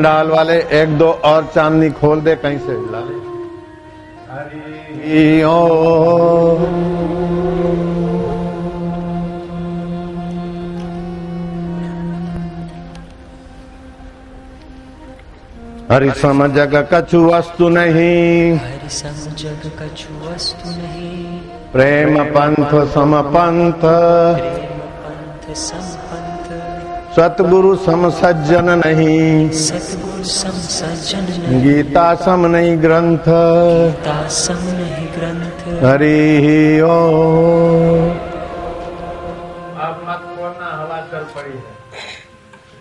पंडाल वाले एक दो और चांदनी खोल दे कहीं से ला ले। हरि ओम। हरि सम जग कछु वस्तु नहीं, हरि सम जग कछु वस्तु नहीं, प्रेम पंथ सम पंथ, प्रेम पंथ सम पंथ, सतगुरु सम सज्जन नहीं, सतगुरु सम सज्जन नहीं, गीता सम नहीं ग्रंथ, गीता सम नहीं ग्रंथ। हरि ओम। अब मत खोलना, हवा चल पड़ी है,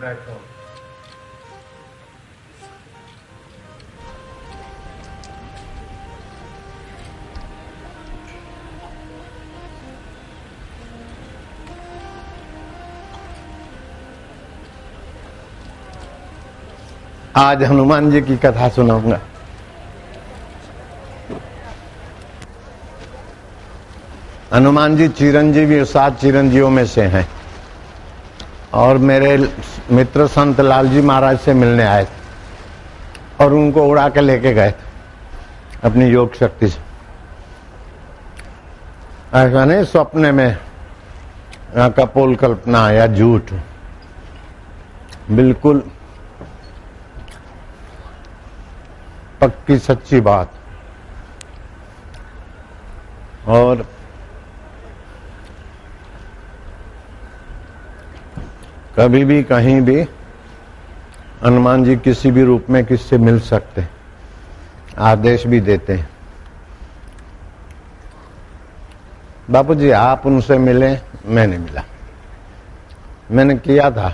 बैठो। आज हनुमान जी की कथा सुनाऊंगा। हनुमान जी चिरंजीवी 7 चिरंजीवियों में से हैं और मेरे मित्र संत लालजी महाराज से मिलने आए थे और उनको उड़ा के लेके गए थे अपनी योग शक्ति से। ऐसा नहीं स्वप्न में कपोल कल्पना या झूठ, बिल्कुल पक्की सच्ची बात। और कभी भी कहीं भी हनुमान जी किसी भी रूप में किससे मिल सकते, आदेश भी देते हैं। बापू जी आप उनसे मिले, मैंने मिला, मैंने किया था,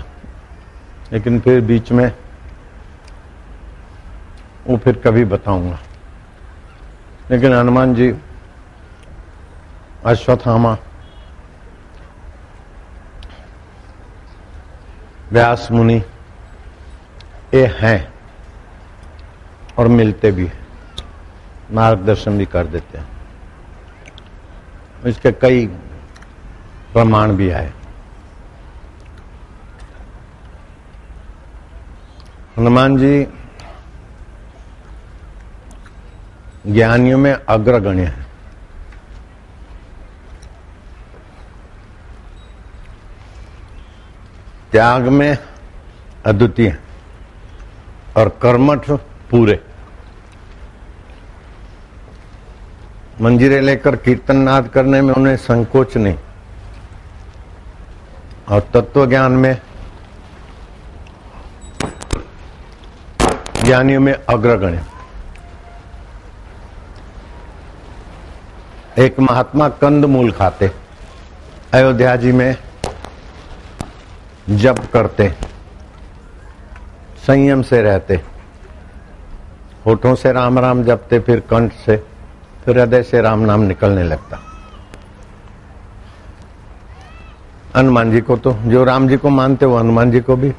लेकिन फिर बीच में वो फिर कभी बताऊंगा। लेकिन हनुमान जी, अश्वत्थामा, व्यास मुनि ये हैं और मिलते भी हैं, मार्गदर्शन भी कर देते हैं। इसके कई प्रमाण भी आए। हनुमान जी ज्ञानियों में अग्रगण्य है। त्याग में अद्वितीय और कर्मठ पूरे। मंजीरे लेकर कीर्तन नाद करने में उन्हें संकोच नहीं और तत्व ज्ञान में ज्ञानियों में अग्रगण्य। एक महात्मा कंदमूल खाते, अयोध्या जी में जप करते, संयम से रहते, होठों से राम राम जपते, फिर कंठ से, फिर हृदय से राम नाम निकलने लगता। हनुमान जी को तो जो राम जी को मानते वो हनुमान जी को भी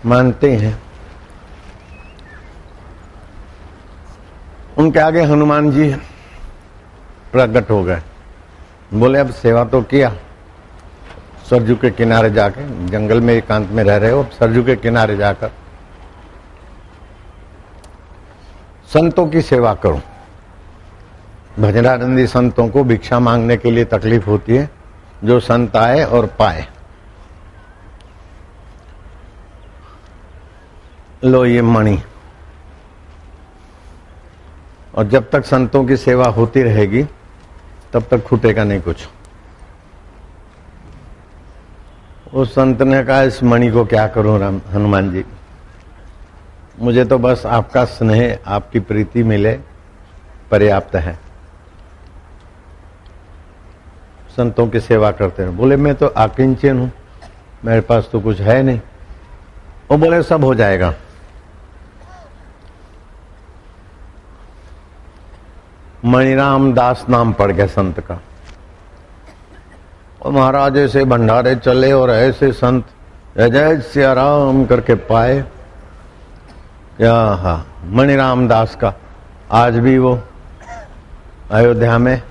मानते हैं। उनके आगे हनुमान जी प्रकट हो गए। बोले अब सेवा तो किया, सरजू के किनारे जाके, जंगल में एकांत में रह रहे हो, अब सरजू के किनारे जाकर संतों की सेवा करो। भजनानंदी संतों को भिक्षा मांगने के लिए तकलीफ होती है, जो संत आए और पाए। लो ये मणि, और जब तक संतों की सेवा होती रहेगी तब तक छूटेगा नहीं कुछ। उस संत ने कहा इस मणि को क्या करूं राम हनुमान जी, मुझे तो बस आपका स्नेह, आपकी प्रीति मिले पर्याप्त है। संतों की सेवा करते हैं। बोले मैं तो अकिंचन हूं, मेरे पास तो कुछ है नहीं। वो बोले सब हो जाएगा। मणिराम दास नाम पड़ गया संत का। और महाराज ऐसे भंडारे चले और ऐसे संत जय जय सिया राम करके पाए। क्या हाँ, मणिराम दास का आज भी वो अयोध्या में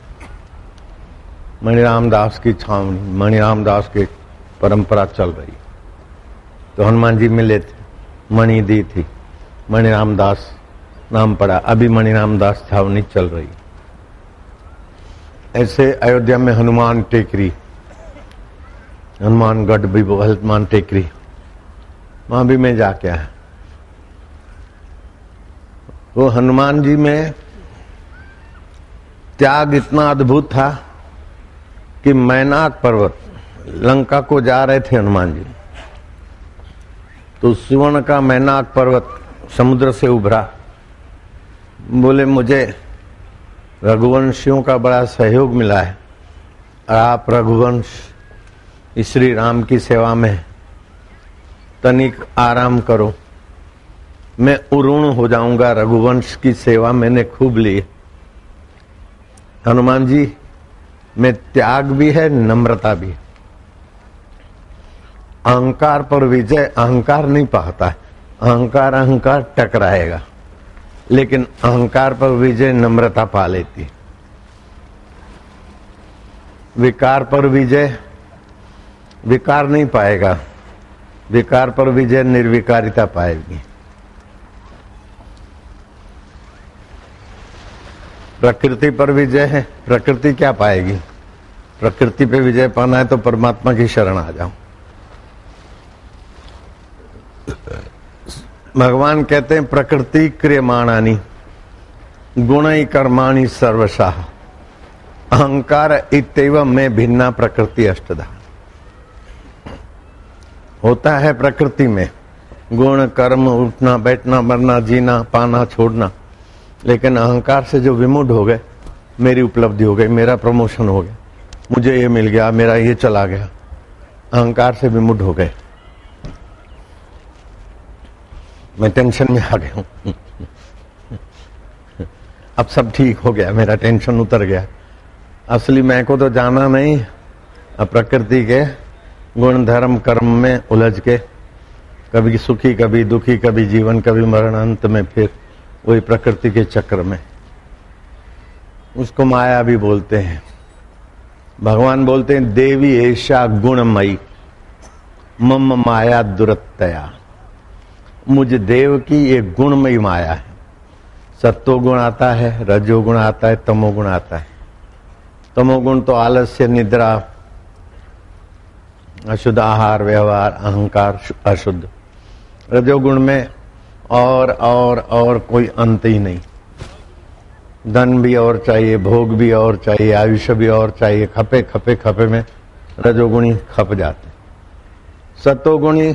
मणिराम दास की छावनी, मणिराम दास की परंपरा चल रही। तो हनुमान जी मिले थे, मणि दी थी, मणिराम दास नाम पड़ा। अभी मणिराम दास छावनी चल रही। ऐसे अयोध्या में हनुमान टेकरी, हनुमानगढ़ भी वो हनुमान टेकरी, वहां भी मैं जाके आया। वो हनुमान जी में त्याग इतना अद्भुत था कि मैनाक पर्वत, लंका को जा रहे थे हनुमान जी, तो सुवर्ण का मैनाक पर्वत समुद्र से उभरा। बोले मुझे रघुवंशियों का बड़ा सहयोग मिला है, आप रघुवंश श्री राम की सेवा में तनिक आराम करो, मैं उऋण हो जाऊंगा। रघुवंश की सेवा मैंने खूब ली। हनुमान जी में त्याग भी है, नम्रता भी। अहंकार पर विजय अहंकार नहीं पाता है, अहंकार अहंकार टकराएगा, लेकिन अहंकार पर विजय नम्रता पा लेती। विकार पर विजय विकार नहीं पाएगा, विकार पर विजय निर्विकारिता पाएगी। प्रकृति पर विजय है, प्रकृति क्या पाएगी? प्रकृति पे विजय पाना है तो परमात्मा की शरण आ जाओ। भगवान कहते हैं प्रकृति क्रियमाणानि गुणै कर्माणि सर्वशः अहंकार इत्येव में भिन्ना प्रकृति अष्टधा। होता है प्रकृति में गुण कर्म, उठना बैठना मरना जीना पाना छोड़ना, लेकिन अहंकार से जो विमुड हो गए, मेरी उपलब्धि हो गई, मेरा प्रमोशन हो गया, मुझे ये मिल गया, मेरा ये चला गया, अहंकार से विमुड हो गए। मैं टेंशन में आ गया हूं, अब सब ठीक हो गया, मेरा टेंशन उतर गया। असली मैं को तो जाना नहीं, अब प्रकृति के गुण धर्म कर्म में उलझ के कभी सुखी कभी दुखी, कभी जीवन कभी मरण, अंत में फिर वही प्रकृति के चक्र में। उसको माया भी बोलते हैं। भगवान बोलते हैं देवी ऐशा गुणमयी मम माया दुरत्तया। मुझ देव की ये गुणमयी माया है। सत्वगुण आता है, रजोगुण आता है, तमोगुण आता है। तमोगुण तो आलस्य, निद्रा, अशुद्ध आहार व्यवहार, अहंकार अशुद्ध। रजोगुण में और कोई अंत ही नहीं। धन भी और चाहिए, भोग भी और चाहिए, आयुष्य भी और चाहिए। खपे खपे खपे में रजोगुणी खप जाते। सत्वगुणी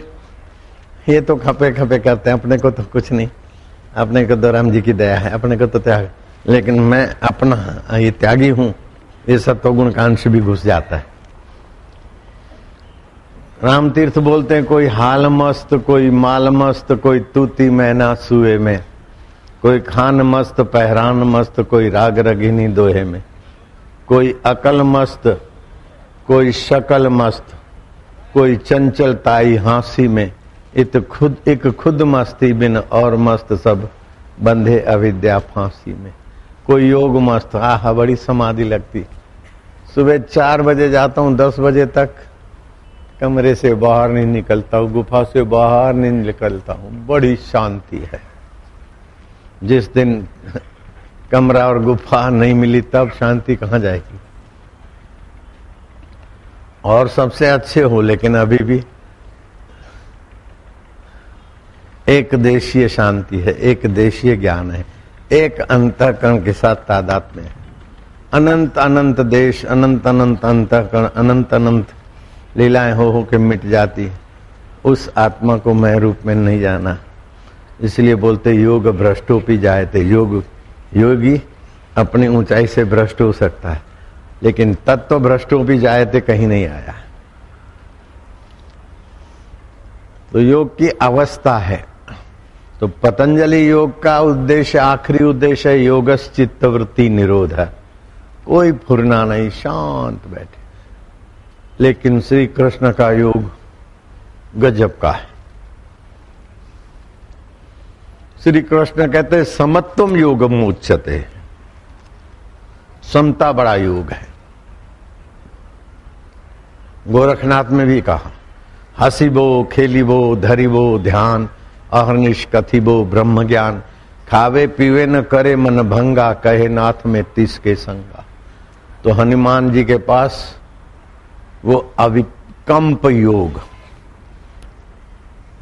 ये तो खपे खपे करते हैं, अपने को तो कुछ नहीं, अपने को तो राम जी की दया है, अपने को तो त्याग। लेकिन मैं अपना ये त्यागी हूं, ये सत्वगुण का अंश भी घुस जाता है। राम तीर्थ बोलते हैं कोई हाल मस्त, कोई माल मस्त, कोई तूती मैना सुए में, कोई खान मस्त पहरान मस्त, कोई राग रगिनी दोहे में, कोई अकल मस्त, कोई शकल मस्त, कोई चंचल ताई हांसी में, एक खुद मस्ती बिन और मस्त सब बंधे अविद्या फांसी में। कोई योग मस्त, आहा बड़ी समाधि लगती। सुबह 4 बजे जाता हूँ, 10 बजे तक कमरे से बाहर नहीं निकलता हूँ, गुफा से बाहर नहीं निकलता हूँ, बड़ी शांति है। जिस दिन कमरा और गुफा नहीं मिली तब शांति कहाँ जाएगी। और सबसे अच्छे हो, लेकिन अभी भी एक देशीय शांति है, एक देशीय ज्ञान है, एक अंतःकरण के साथ तादात्म्य है। अनंत अनंत देश, अनंत अनंत अंतःकरण, अनंत अनंत लीलाएं हो के मिट जाती। उस आत्मा को मैं रूप में नहीं जाना। इसलिए बोलते योग भ्रष्टोपि जायते। योगी अपनी ऊंचाई से भ्रष्ट हो सकता है, लेकिन तत्व भ्रष्टोपि जायते कहीं नहीं आया। तो योग की अवस्था है। तो पतंजलि योग का उद्देश्य, आखिरी उद्देश्य है योगस चित्तवृत्ति निरोध है। कोई फुरना नहीं, शांत बैठे। लेकिन श्री कृष्ण का योग गजब का है। श्री कृष्ण कहते हैं समत्वम योगम उच्यते। समता बड़ा योग है। गोरखनाथ में भी कहा हसीबो खेलीबो धरीबो ध्यान अहर्निश कथिबो ब्रह्म ज्ञान, खावे पीवे न करे मन भंगा, कहे नाथ में तिसके संगा। तो हनुमान जी के पास वो अविकंप योग,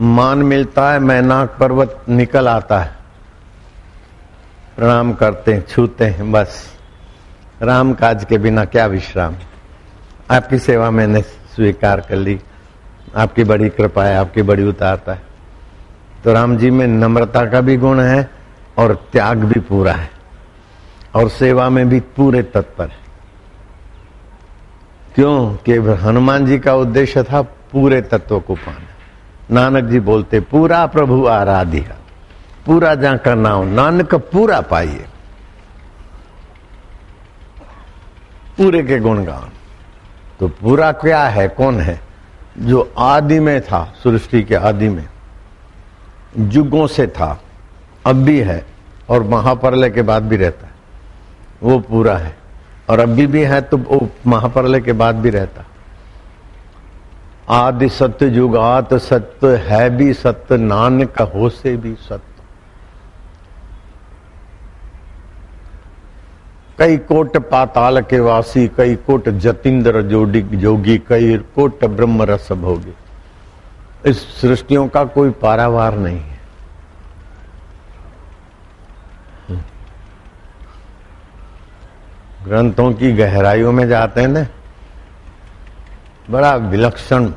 मान मिलता है, मैनाक पर्वत निकल आता है, प्रणाम करते हैं, छूते हैं, बस राम काज के बिना क्या विश्राम। आपकी सेवा मैंने स्वीकार कर ली, आपकी बड़ी कृपा है, आपकी बड़ी उदारता है। तो राम जी में नम्रता का भी गुण है और त्याग भी पूरा है और सेवा में भी पूरे तत्पर है। क्यों कि हनुमान जी का उद्देश्य था पूरे तत्व को पाना। नानक जी बोलते पूरा प्रभु आराध्य, पूरा जाकर नाम नानक पूरा पाइए, पूरे के गुणगान। तो पूरा क्या है, कौन है? जो आदि में था, सृष्टि के आदि में युगों से था, अब भी है और महाप्रलय के बाद भी रहता है, वो पूरा है। और अभी भी है तो वो महाप्रलय के बाद भी रहता। आदि सत्य जुगात सत्य है भी सत्य, नानक हो से भी सत्य। कई कोट पाताल के वासी, कई कोट जतिंद्र जोगी, कई कोट ब्रह्म रस भोगी। इस सृष्टियों का कोई पारावार नहीं है। ग्रंथों की गहराइयों में जाते हैं ना, बड़ा विलक्षण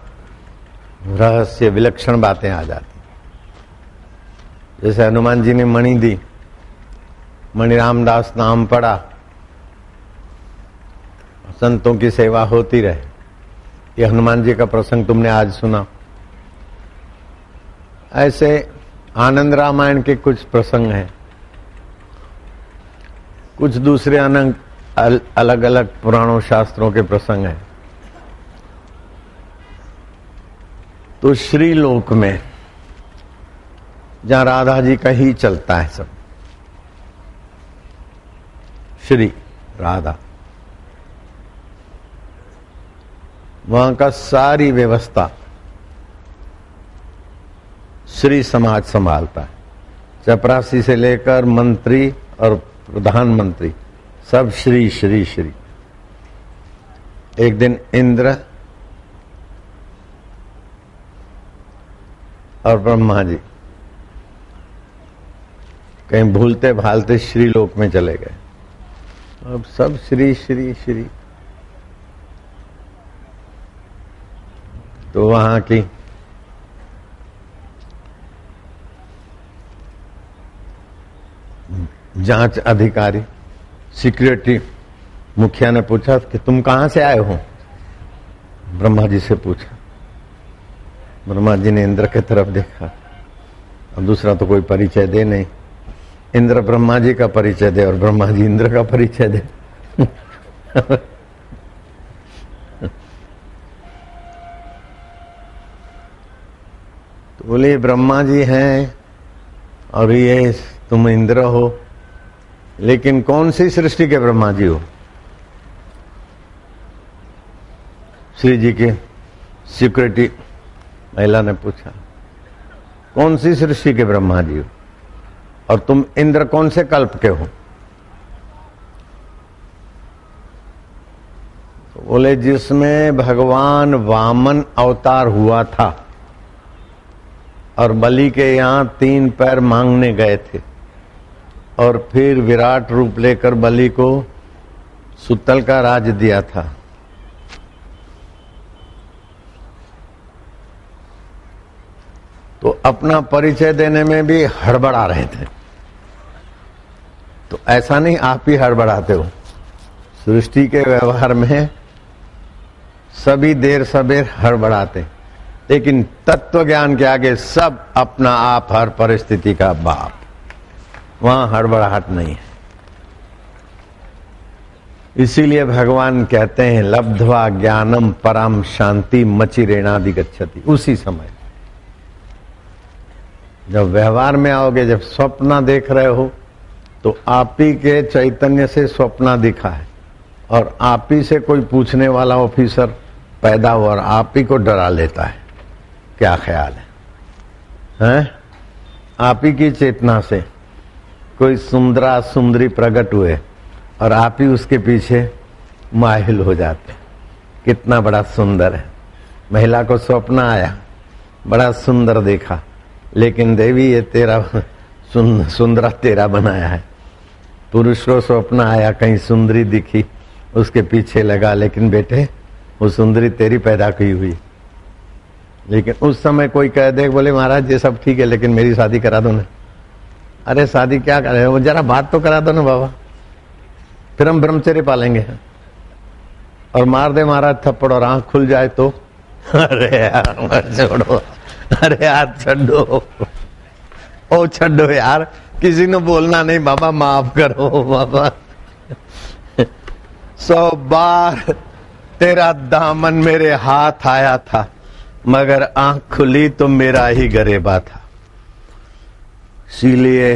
रहस्य, विलक्षण बातें आ जाती। जैसे हनुमान जी ने मणि दी, मणि रामदास नाम पड़ा, संतों की सेवा होती रहे। ये हनुमान जी का प्रसंग तुमने आज सुना। ऐसे आनंद रामायण के कुछ प्रसंग हैं, कुछ दूसरे अलग अलग पुराणों शास्त्रों के प्रसंग हैं। तो श्रीलोक में जहां राधा जी का ही चलता है सब, श्री राधा, वहां का सारी व्यवस्था श्री समाज संभालता है। चपरासी से लेकर मंत्री और प्रधानमंत्री सब श्री श्री श्री। एक दिन इंद्र और ब्रह्मा जी कहीं भूलते भालते श्रीलोक में चले गए। अब सब श्री श्री श्री। तो वहां की जांच अधिकारी, सिक्योरिटी मुखिया ने पूछा कि तुम कहां से आए हो? ब्रह्मा जी से पूछा। ब्रह्मा जी ने इंद्र की तरफ देखा, और दूसरा तो कोई परिचय दे नहीं। इंद्र ब्रह्मा जी का परिचय दे और ब्रह्मा जी इंद्र का परिचय दे। तो बोले ब्रह्मा जी हैं और ये तुम इंद्र हो, लेकिन कौन सी सृष्टि के ब्रह्मा जी हो? श्री जी के सिक्योरिटी महिला ने पूछा, कौन सी सृष्टि के ब्रह्मा जी हो? और तुम इंद्र कौन से कल्प के हो? तो बोले जिसमें भगवान वामन अवतार हुआ था और बलि के यहां 3 पैर मांगने गए थे और फिर विराट रूप लेकर बलि को सुतल का राज दिया था। तो अपना परिचय देने में भी हड़बड़ा रहे थे। तो ऐसा नहीं आप ही हड़बड़ाते हो, सृष्टि के व्यवहार में सभी देर सबेर हड़बड़ाते, लेकिन तत्व ज्ञान के आगे सब अपना आप, हर परिस्थिति का बाप, वहां हड़बड़ाहट नहीं है। इसीलिए भगवान कहते हैं लब्ध्वा ज्ञानम परम शांति मचिरेणादि गच्छति। उसी समय जब व्यवहार में आओगे, जब स्वप्न देख रहे हो, तो आप ही के चैतन्य से स्वप्न दिखा है और आप ही से कोई पूछने वाला ऑफिसर पैदा हुआ और आप ही को डरा लेता है। क्या ख्याल है? आप ही की चेतना से कोई सुंदरा सुंदरी प्रकट हुए और आप ही उसके पीछे माहिल हो जाते। कितना बड़ा सुंदर है। महिला को स्वप्न आया, बड़ा सुंदर देखा, लेकिन देवी ये तेरा सुंदरा तेरा बनाया है। पुरुष को स्वप्न आया, कहीं सुंदरी दिखी, उसके पीछे लगा, लेकिन बेटे वो सुंदरी तेरी पैदा की हुई। लेकिन उस समय कोई कह दे, बोले महाराज ये सब ठीक है लेकिन मेरी शादी करा दो ना। अरे शादी क्या करे, वो जरा बात तो करा दो ना बाबा, फिर हम ब्रह्मचर्य पालेंगे। और मार दे महाराज थप्पड़ और आंख खुल जाए तो अरे यार छोड़ो, अरे यार छड्डो, ओ छड्डो यार, किसी ने बोलना नहीं बाबा, माफ करो बाबा। 100 बार तेरा दामन मेरे हाथ आया था, मगर आंख खुली तो मेरा ही गरेबा था। इसीलिए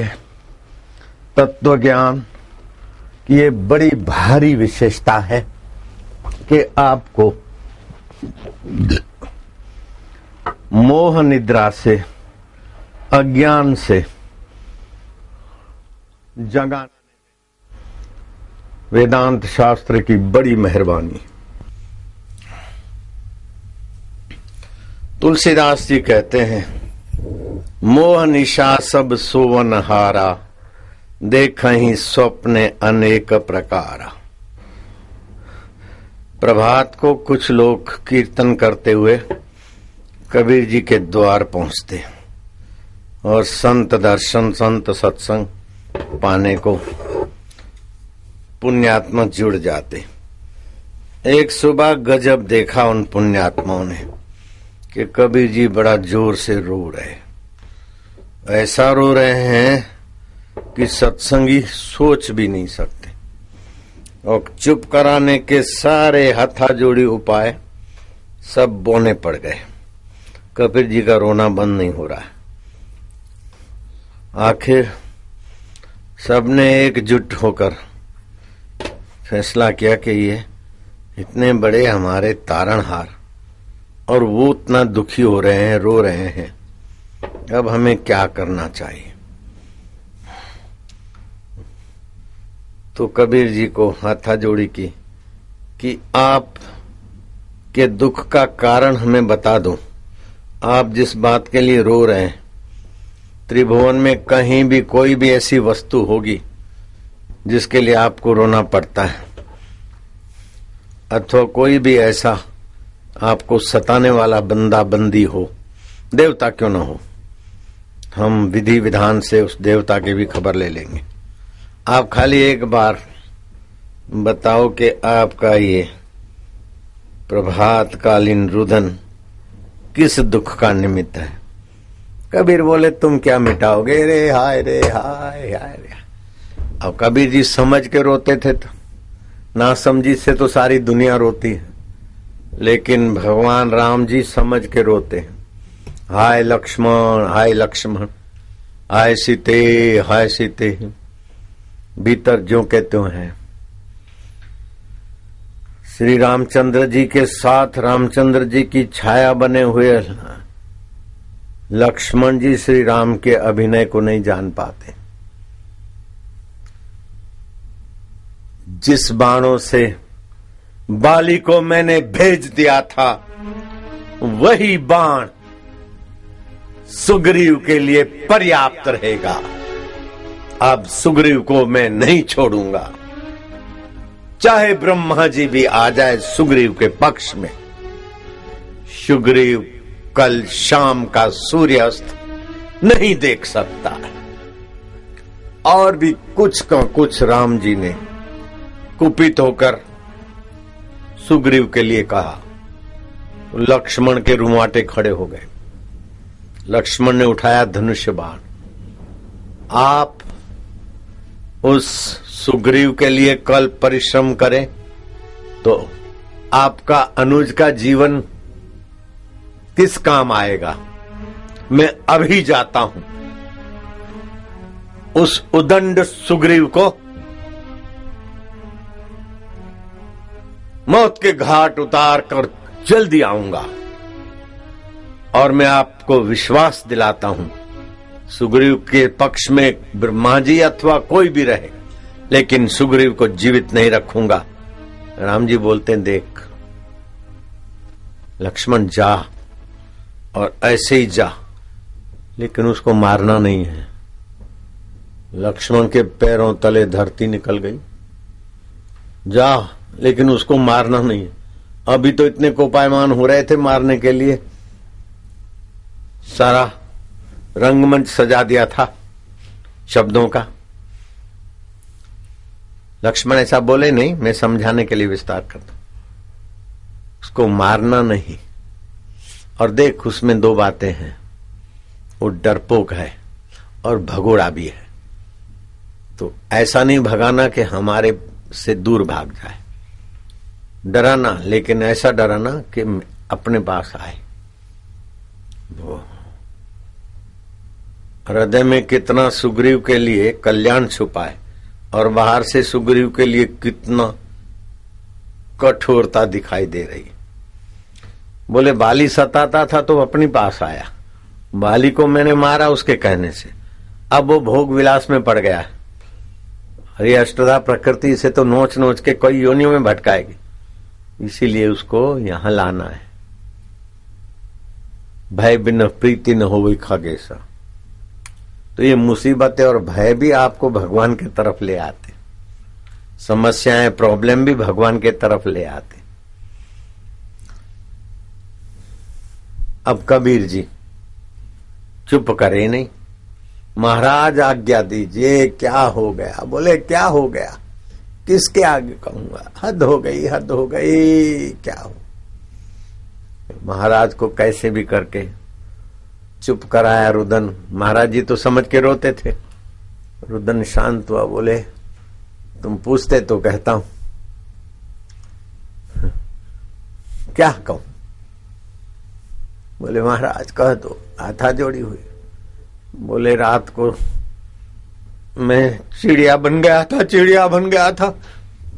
तत्व ज्ञान की ये बड़ी भारी विशेषता है कि आपको मोह निद्रा से, अज्ञान से जगाना वेदांत शास्त्र की बड़ी मेहरबानी। तुलसीदास जी कहते हैं, मोह निशा सब सोवन हारा, देखहि स्वप्ने अनेक प्रकारा। प्रभात को कुछ लोग कीर्तन करते हुए कबीर जी के द्वार पहुंचते और संत दर्शन, संत सत्संग पाने को पुण्यात्मा जुड़ जाते। एक सुबह गजब देखा उन पुण्यात्माओं ने कि कबीर जी बड़ा जोर से रो रहे, ऐसा रो रहे हैं कि सत्संगी सोच भी नहीं सकते। और चुप कराने के सारे हथाजोड़ी उपाय सब बोने पड़ गए। कबीर जी का रोना बंद नहीं हो रहा है। आखिर सबने एकजुट होकर फैसला किया कि ये इतने बड़े हमारे तारणहार और वो इतना दुखी हो रहे हैं, रो रहे हैं, अब हमें क्या करना चाहिए। तो कबीर जी को हाथाजोड़ी की कि आप के दुख का कारण हमें बता दो। आप जिस बात के लिए रो रहे हैं, त्रिभुवन में कहीं भी कोई भी ऐसी वस्तु होगी जिसके लिए आपको रोना पड़ता है, अथवा कोई भी ऐसा आपको सताने वाला बंदा बंदी हो, देवता क्यों न हो, हम विधि विधान से उस देवता की भी खबर ले लेंगे। आप खाली एक बार बताओ कि आपका ये प्रभात कालीन रुदन किस दुख का निमित्त है। कबीर बोले, तुम क्या मिटाओगे रे, हाय रे हाय हाय रे। अब कबीर जी समझ के रोते थे, तो ना समझी से तो सारी दुनिया रोती है, लेकिन भगवान राम जी समझ के रोते हैं। हाय लक्ष्मण, हाय लक्ष्मण, हाय सीते, हाय सीते, भीतर जो के त्यों हैं। श्री रामचंद्र जी के साथ रामचंद्र जी की छाया बने हुए लक्ष्मण जी श्री राम के अभिनय को नहीं जान पाते। जिस बाणों से बाली को मैंने भेज दिया था, वही बाण सुग्रीव के लिए पर्याप्त रहेगा। अब सुग्रीव को मैं नहीं छोड़ूंगा, चाहे ब्रह्मा जी भी आ जाए सुग्रीव के पक्ष में। सुग्रीव कल शाम का सूर्यास्त नहीं देख सकता। और भी कुछ का कुछ राम जी ने कुपित होकर सुग्रीव के लिए कहा। लक्ष्मण के रुंवाटे खड़े हो गए। लक्ष्मण ने उठाया धनुष्य बाण। आप उस सुग्रीव के लिए कल परिश्रम करें तो आपका अनुज का जीवन किस काम आएगा। मैं अभी जाता हूं, उस उदंड सुग्रीव को मौत के घाट उतार कर जल्दी आऊंगा। और मैं आपको विश्वास दिलाता हूं, सुग्रीव के पक्ष में ब्रह्मा जी अथवा कोई भी रहे, लेकिन सुग्रीव को जीवित नहीं रखूंगा। राम जी बोलते हैं, देख लक्ष्मण जा, और ऐसे ही जा, लेकिन उसको मारना नहीं है। लक्ष्मण के पैरों तले धरती निकल गई। जा, लेकिन उसको मारना नहीं है। अभी तो इतने कोपायमान हो रहे थे मारने के लिए, सारा रंगमंच सजा दिया था शब्दों का। लक्ष्मण ऐसा बोले नहीं, मैं समझाने के लिए विस्तार करता हूं। उसको मारना नहीं। और देख, उसमें दो बातें हैं, वो डरपोक है और भगोड़ा भी है। तो ऐसा नहीं भगाना कि हमारे से दूर भाग जाए, डराना, लेकिन ऐसा डराना कि अपने पास आए। वो हृदय में कितना सुग्रीव के लिए कल्याण छुपा है, और बाहर से सुग्रीव के लिए कितना कठोरता दिखाई दे रही। बोले बाली सताता था तो अपनी पास आया, बाली को मैंने मारा उसके कहने से, अब वो भोग विलास में पड़ गया है। अरे अष्टधा प्रकृति से तो नोच नोच के कई योनियों में भटकाएगी, इसीलिए उसको यहां लाना है। भय बिन प्रीति न हो खगेशा। तो ये मुसीबतें और भय भी आपको भगवान की तरफ ले आते, समस्याएं प्रॉब्लम भी भगवान के तरफ ले आते। अब कबीर जी चुप करे नहीं, महाराज आज्ञा दीजिए, क्या हो गया? बोले क्या हो गया? किसके आगे कहूंगा? हद हो गई, हद हो गई, क्या हो? महाराज को कैसे भी करके चुप कराया रुदन। महाराज जी तो समझ के रोते थे। रुदन शांत हुआ, बोले तुम पूछते तो कहता हूं, क्या कहूं? बोले महाराज कह दो। हाथा जोड़ी हुई। बोले रात को मैं चिड़िया बन गया था, चिड़िया बन गया था।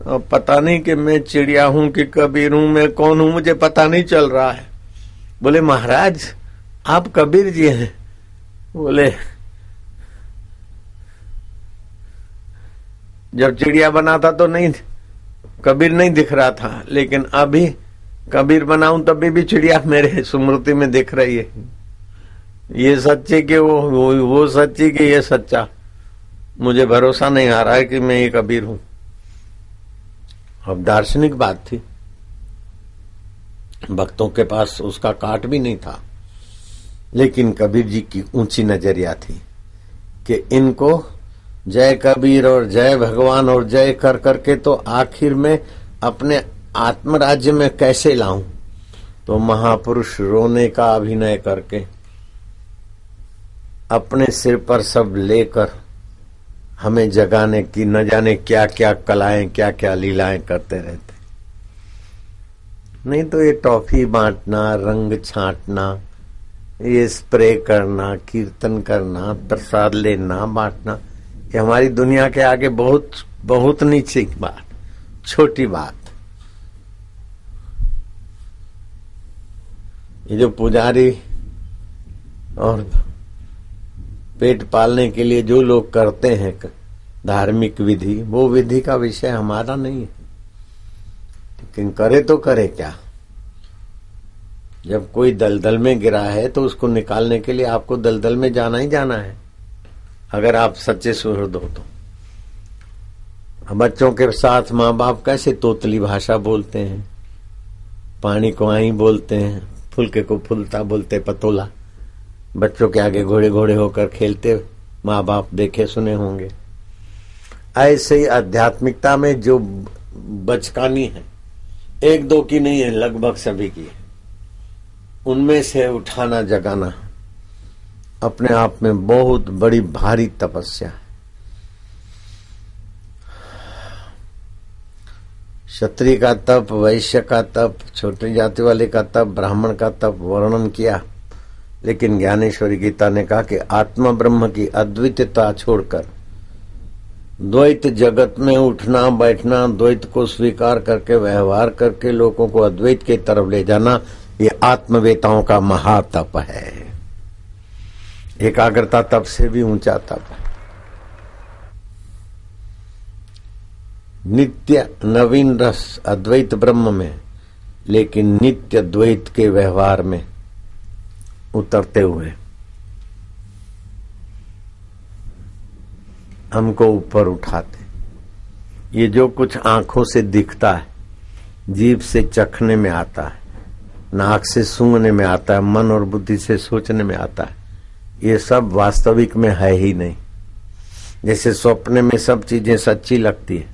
अब पता नहीं कि मैं चिड़िया हूं कि कबीर हूं, मैं कौन हूं, मुझे पता नहीं चल रहा है। बोले महाराज आप कबीर जी हैं। बोले जब चिड़िया बना था तो नहीं, कबीर नहीं दिख रहा था, लेकिन अभी कबीर बनाऊं तभी भी चिड़िया मेरे स्मृति में दिख रही है। ये सच्ची कि वो सच्ची कि ये सच्चा, मुझे भरोसा नहीं आ रहा है कि मैं ये कबीर हूं। अब दार्शनिक बात थी, भक्तों के पास उसका काट भी नहीं था, लेकिन कबीर जी की ऊंची नजरिया थी कि इनको जय कबीर और जय भगवान और जय कर करके तो आखिर में अपने आत्मराज्य में कैसे लाऊं। तो महापुरुष रोने का अभिनय करके अपने सिर पर सब लेकर हमें जगाने की न जाने क्या क्या कलाएं, क्या क्या लीलाएं करते रहते। नहीं तो ये टॉफी बांटना, रंग छांटना, ये स्प्रे करना, कीर्तन करना, प्रसाद लेना, बांटना, ये हमारी दुनिया के आगे बहुत बहुत नीचे बात, छोटी बात। ये जो पुजारी और पेट पालने के लिए जो लोग करते हैं धार्मिक विधि, वो विधि का विषय हमारा नहीं है, लेकिन करे तो करे क्या। जब कोई दलदल में गिरा है तो उसको निकालने के लिए आपको दलदल में जाना ही जाना है, अगर आप सच्चे सुहृद हो तो। बच्चों के साथ माँ बाप कैसे तोतली भाषा बोलते हैं, पानी को आई बोलते हैं, फुलके को फुलता बोलते, पतोला। बच्चों के आगे घोड़े घोड़े होकर खेलते माँ बाप देखे सुने होंगे। ऐसे ही आध्यात्मिकता में जो बचकानी है, एक दो की नहीं है, लगभग सभी की है। उनमें से उठाना जगाना अपने आप में बहुत बड़ी भारी तपस्या है। क्षत्रिय का तप, वैश्य का तप, छोटी जाति वाले का तप, ब्राह्मण का तप वर्णन किया, लेकिन ज्ञानेश्वरी गीता ने कहा कि आत्मा ब्रह्म की अद्वितीयता छोड़कर द्वैत जगत में उठना बैठना, द्वैत को स्वीकार करके व्यवहार करके लोगों को अद्वैत की तरफ ले जाना, ये आत्मवेताओं का महातप है। एकाग्रता तप से भी ऊंचा तप है। नित्य नवीन रस अद्वैत ब्रह्म में, लेकिन नित्य द्वैत के व्यवहार में उतरते हुए हमको ऊपर उठाते। ये जो कुछ आंखों से दिखता है, जीभ से चखने में आता है, नाक से सूंघने में आता है, मन और बुद्धि से सोचने में आता है, ये सब वास्तविक में है ही नहीं। जैसे स्वप्न में सब चीजें सच्ची लगती है,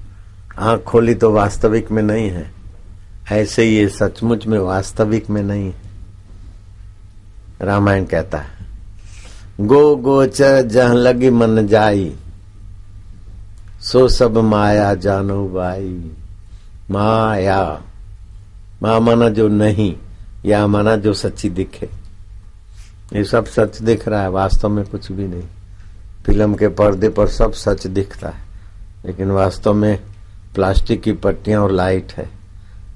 आंख खोली तो वास्तविक में नहीं है, ऐसे ही ये सचमुच में वास्तविक में नहीं है। रामायण कहता है, गो गोचर जहाँ लगी मन जाई, सो सब माया जानो भाई। माया, माँ माना जो नहीं, या माना जो सच्ची दिखे। ये सब सच दिख रहा है, वास्तव में कुछ भी नहीं। फिल्म के पर्दे पर सब सच दिखता है, लेकिन वास्तव में प्लास्टिक की पट्टियां और लाइट है।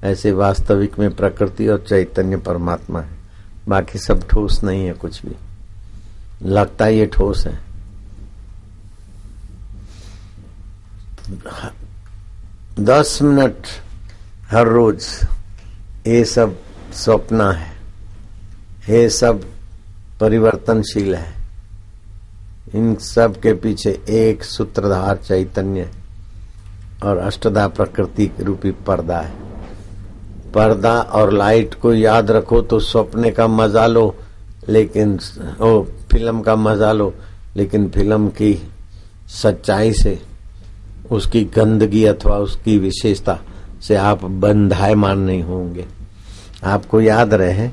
ऐसे वास्तविक में प्रकृति और चैतन्य परमात्मा है, बाकी सब ठोस नहीं है। कुछ भी लगता है ये ठोस है। 10 मिनट हर रोज ये सब स्वप्न है, ये सब परिवर्तनशील है। इन सब के पीछे एक सूत्रधार चैतन्य और अष्टधा प्रकृति रूपी पर्दा है। पर्दा और लाइट को याद रखो तो स्वप्न का मजा लो, लेकिन फिल्म का मजा लो, लेकिन फिल्म की सच्चाई से, उसकी गंदगी अथवा उसकी विशेषता से आप बंधायमान नहीं होंगे। आपको याद रहे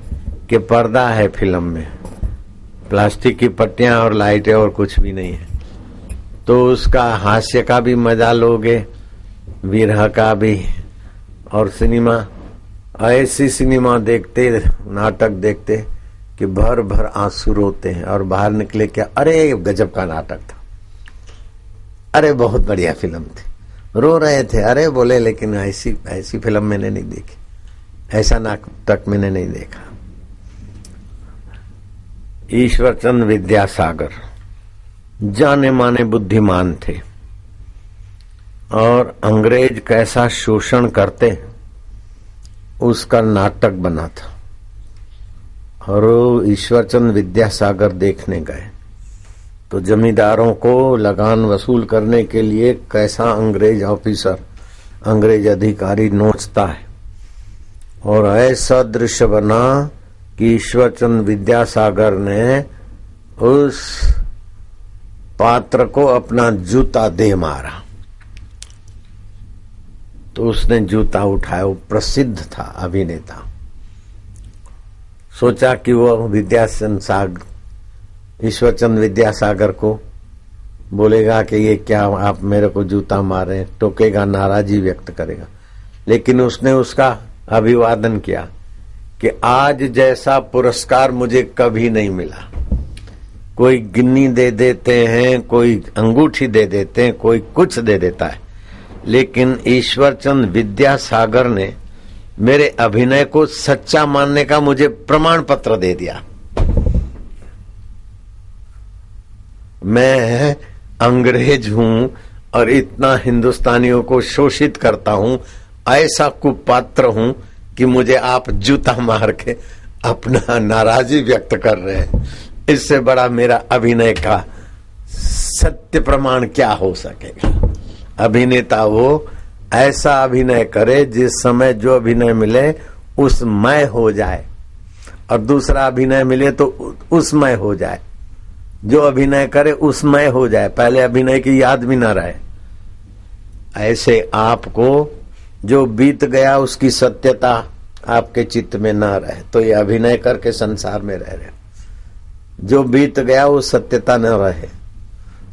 कि पर्दा है फिल्म में, प्लास्टिक की पट्टियां और लाइटें और कुछ भी नहीं है। तो उसका हास्य का भी मजा लोगे, विरह का भी। और सिनेमा, ऐसी सिनेमा देखते, नाटक देखते कि भर भर आंसू रोते हैं और बाहर निकले क्या, अरे गजब का नाटक था, अरे बहुत बढ़िया फिल्म थी, रो रहे थे, अरे बोले लेकिन ऐसी फिल्म मैंने नहीं देखी, ऐसा नाटक मैंने नहीं देखा। ईश्वरचंद विद्यासागर जाने माने बुद्धिमान थे, और अंग्रेज कैसा शोषण करते उसका नाटक बना था। और ईश्वरचंद विद्यासागर देखने गए तो जमींदारों को लगान वसूल करने के लिए कैसा अंग्रेज ऑफिसर, अंग्रेज अधिकारी नोचता है। और ऐसा दृश्य बना कि ईश्वरचंद विद्यासागर ने उस पात्र को अपना जूता दे मारा। तो उसने जूता उठाया, वो प्रसिद्ध था अभिनेता। सोचा कि वो ईश्वरचंद विद्यासागर को बोलेगा कि ये क्या आप मेरे को जूता मारे, टोकेगा, नाराजी व्यक्त करेगा। लेकिन उसने उसका अभिवादन किया कि आज जैसा पुरस्कार मुझे कभी नहीं मिला। कोई गिन्नी दे देते हैं, कोई अंगूठी दे देते हैं, कोई कुछ दे देता है, लेकिन ईश्वरचंद विद्यासागर ने मेरे अभिनय को सच्चा मानने का मुझे प्रमाण पत्र दे दिया। मैं अंग्रेज हूं और इतना हिंदुस्तानियों को शोषित करता हूं, ऐसा कुपात्र हूं कि मुझे आप जूता मार के अपना नाराजी व्यक्त कर रहे हैं। इससे बड़ा मेरा अभिनय का सत्य प्रमाण क्या हो सकेगा। अभिनेता वो ऐसा अभिनय करे जिस समय जो अभिनय मिले उसमय हो जाए, और दूसरा अभिनय मिले तो उसमय हो जाए। जो अभिनय करे उसमय हो जाए, पहले अभिनय की याद भी ना रहे। ऐसे आपको जो बीत गया उसकी सत्यता आपके चित्त में ना रहे, तो ये अभिनय करके संसार में रह रहे। जो बीत गया वो सत्यता न रहे,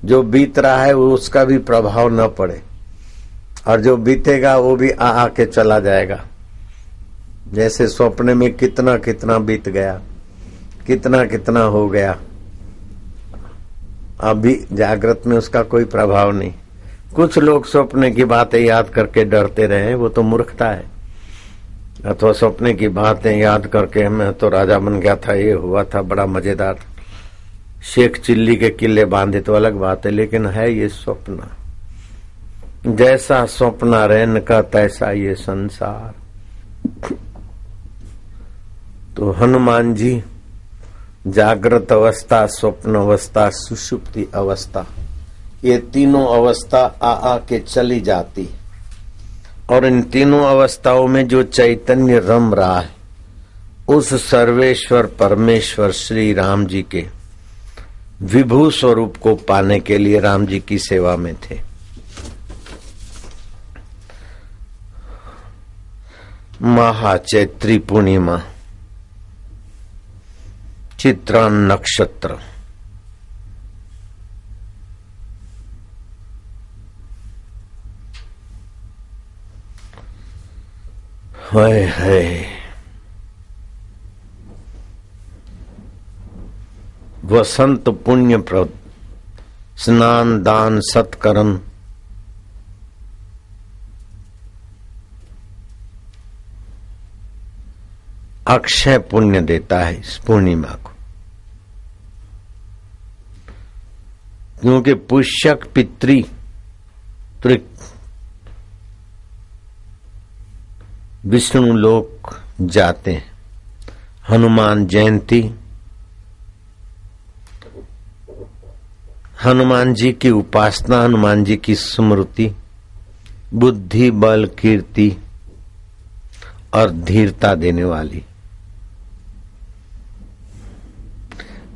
जो बीत रहा है वो उसका भी प्रभाव न पड़े, और जो बीतेगा वो भी आके चला जाएगा। जैसे स्वप्न में कितना कितना बीत गया, कितना कितना हो गया, अभी जागृत में उसका कोई प्रभाव नहीं। कुछ लोग स्वप्न की बातें याद करके डरते रहे, वो तो मूर्खता है। अथवा स्वप्न की बातें याद करके मैं तो राजा बन गया था, ये हुआ था, बड़ा मजेदार, शेख चिल्ली के किले बांधे तो अलग बात है, लेकिन है ये स्वप्न। जैसा स्वप्न रैन का तैसा ये संसार। तो हनुमान जी जागृत अवस्था, स्वप्न अवस्था, सुषुप्ति अवस्था, ये तीनों अवस्था आ के चली जाती। और इन तीनों अवस्थाओं में जो चैतन्य रम रहा है, उस सर्वेश्वर परमेश्वर श्री राम जी के विभू स्वरूप को पाने के लिए राम जी की सेवा में थे। महाचैत्री पूर्णिमा, चित्रा नक्षत्र, है वसंत पुण्य प्रद, स्नान दान सत्कर्म, अक्षय पुण्य देता है इस पूर्णिमा को। क्योंकि पुष्यक पितृ विष्णु लोक जाते हैं। हनुमान जयंती, हनुमान जी की उपासना, हनुमान जी की स्मृति बुद्धि बल कीर्ति और धीरता देने वाली,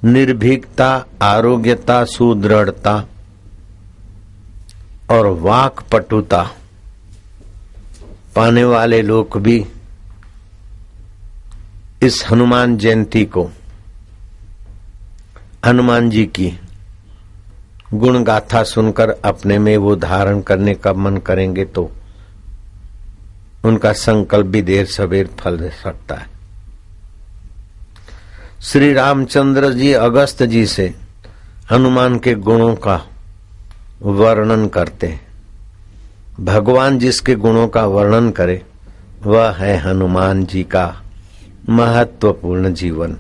निर्भीकता आरोग्यता सुदृढ़ता और वाक पटुता पाने वाले लोग भी इस हनुमान जयंती को, हनुमान जी की गुण गाथा सुनकर अपने में वो धारण करने का मन करेंगे तो उनका संकल्प भी देर सवेर फल दे सकता है। श्री रामचंद्र जी अगस्त जी से हनुमान के गुणों का वर्णन करते हैं। भगवान जिसके गुणों का वर्णन करे वह है हनुमान जी का महत्वपूर्ण जीवन।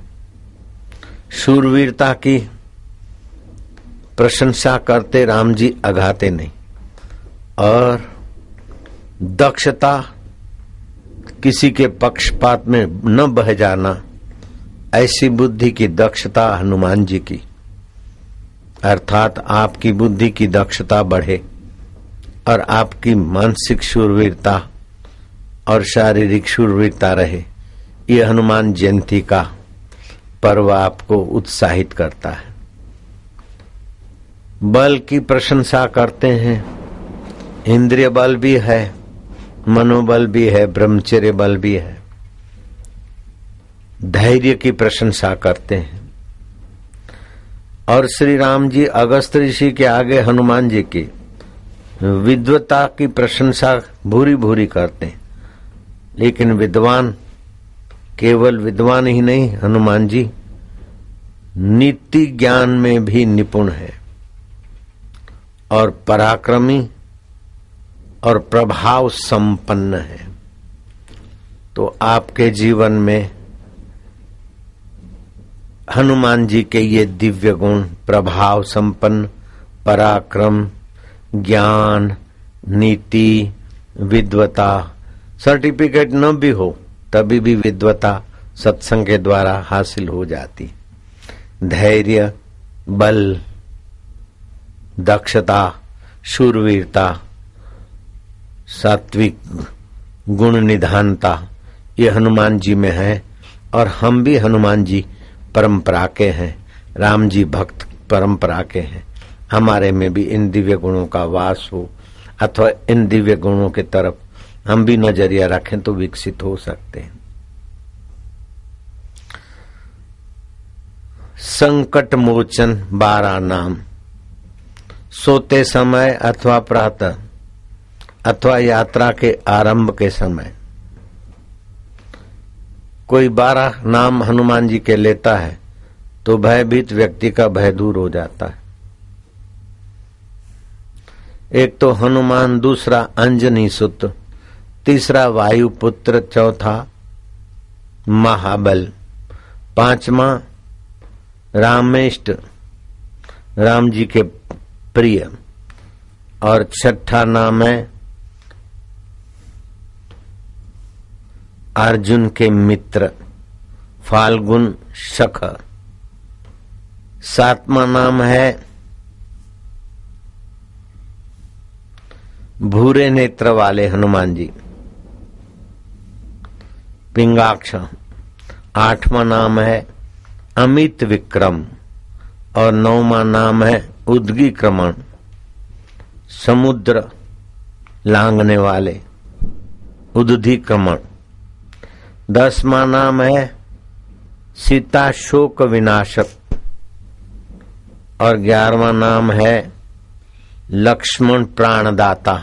शूरवीरता की प्रशंसा करते राम जी अघाते नहीं, और दक्षता, किसी के पक्षपात में न बह जाना, ऐसी बुद्धि की दक्षता हनुमान जी की। अर्थात आपकी बुद्धि की दक्षता बढ़े और आपकी मानसिक शूरवीरता और शारीरिक शूरवीरता रहे, ये हनुमान जयंती का पर्व आपको उत्साहित करता है। बल की प्रशंसा करते हैं, इंद्रिय बल भी है, मनोबल भी है, ब्रह्मचर्य बल भी है। धैर्य की प्रशंसा करते हैं। और श्री राम जी अगस्त ऋषि के आगे हनुमान जी की विद्वता की प्रशंसा भूरी भूरी करते हैं। लेकिन विद्वान, केवल विद्वान ही नहीं, हनुमान जी नीति ज्ञान में भी निपुण है और पराक्रमी और प्रभाव संपन्न है। तो आपके जीवन में हनुमान जी के ये दिव्य गुण, प्रभाव संपन्न, पराक्रम, ज्ञान, नीति, विद्वता, सर्टिफिकेट न भी हो तभी भी विद्वता सत्संग के द्वारा हासिल हो जाती। धैर्य, बल, दक्षता, शूरवीरता, सात्विक गुण निधानता, ये हनुमान जी में है। और हम भी हनुमान जी परंपरा के हैं, राम जी भक्त परंपरा के हैं। हमारे में भी इन दिव्य गुणों का वास हो अथवा इन दिव्य गुणों के तरफ हम भी नजरिया रखें तो विकसित हो सकते हैं। संकट मोचन 12 नाम। सोते समय अथवा प्रातः अथवा यात्रा के आरंभ के समय कोई 12 नाम हनुमान जी के लेता है तो भयभीत व्यक्ति का भय दूर हो जाता है। एक तो हनुमान, दूसरा अंजनी सुत, तीसरा वायुपुत्र, चौथा महाबल, पांचवा रामेष्ट, राम जी के प्रिय। और छठा नाम है अर्जुन के मित्र फाल्गुन शख। सातवां नाम है भूरे नेत्र वाले हनुमान जी पिंगाक्ष। आठवां नाम है अमित विक्रम और नौवां नाम है उद्गीक्रमण समुद्र लांघने वाले उद्धिक्रमण। 10वां नाम है सीता शोक विनाशक और 11वां नाम है लक्ष्मण प्राणदाता।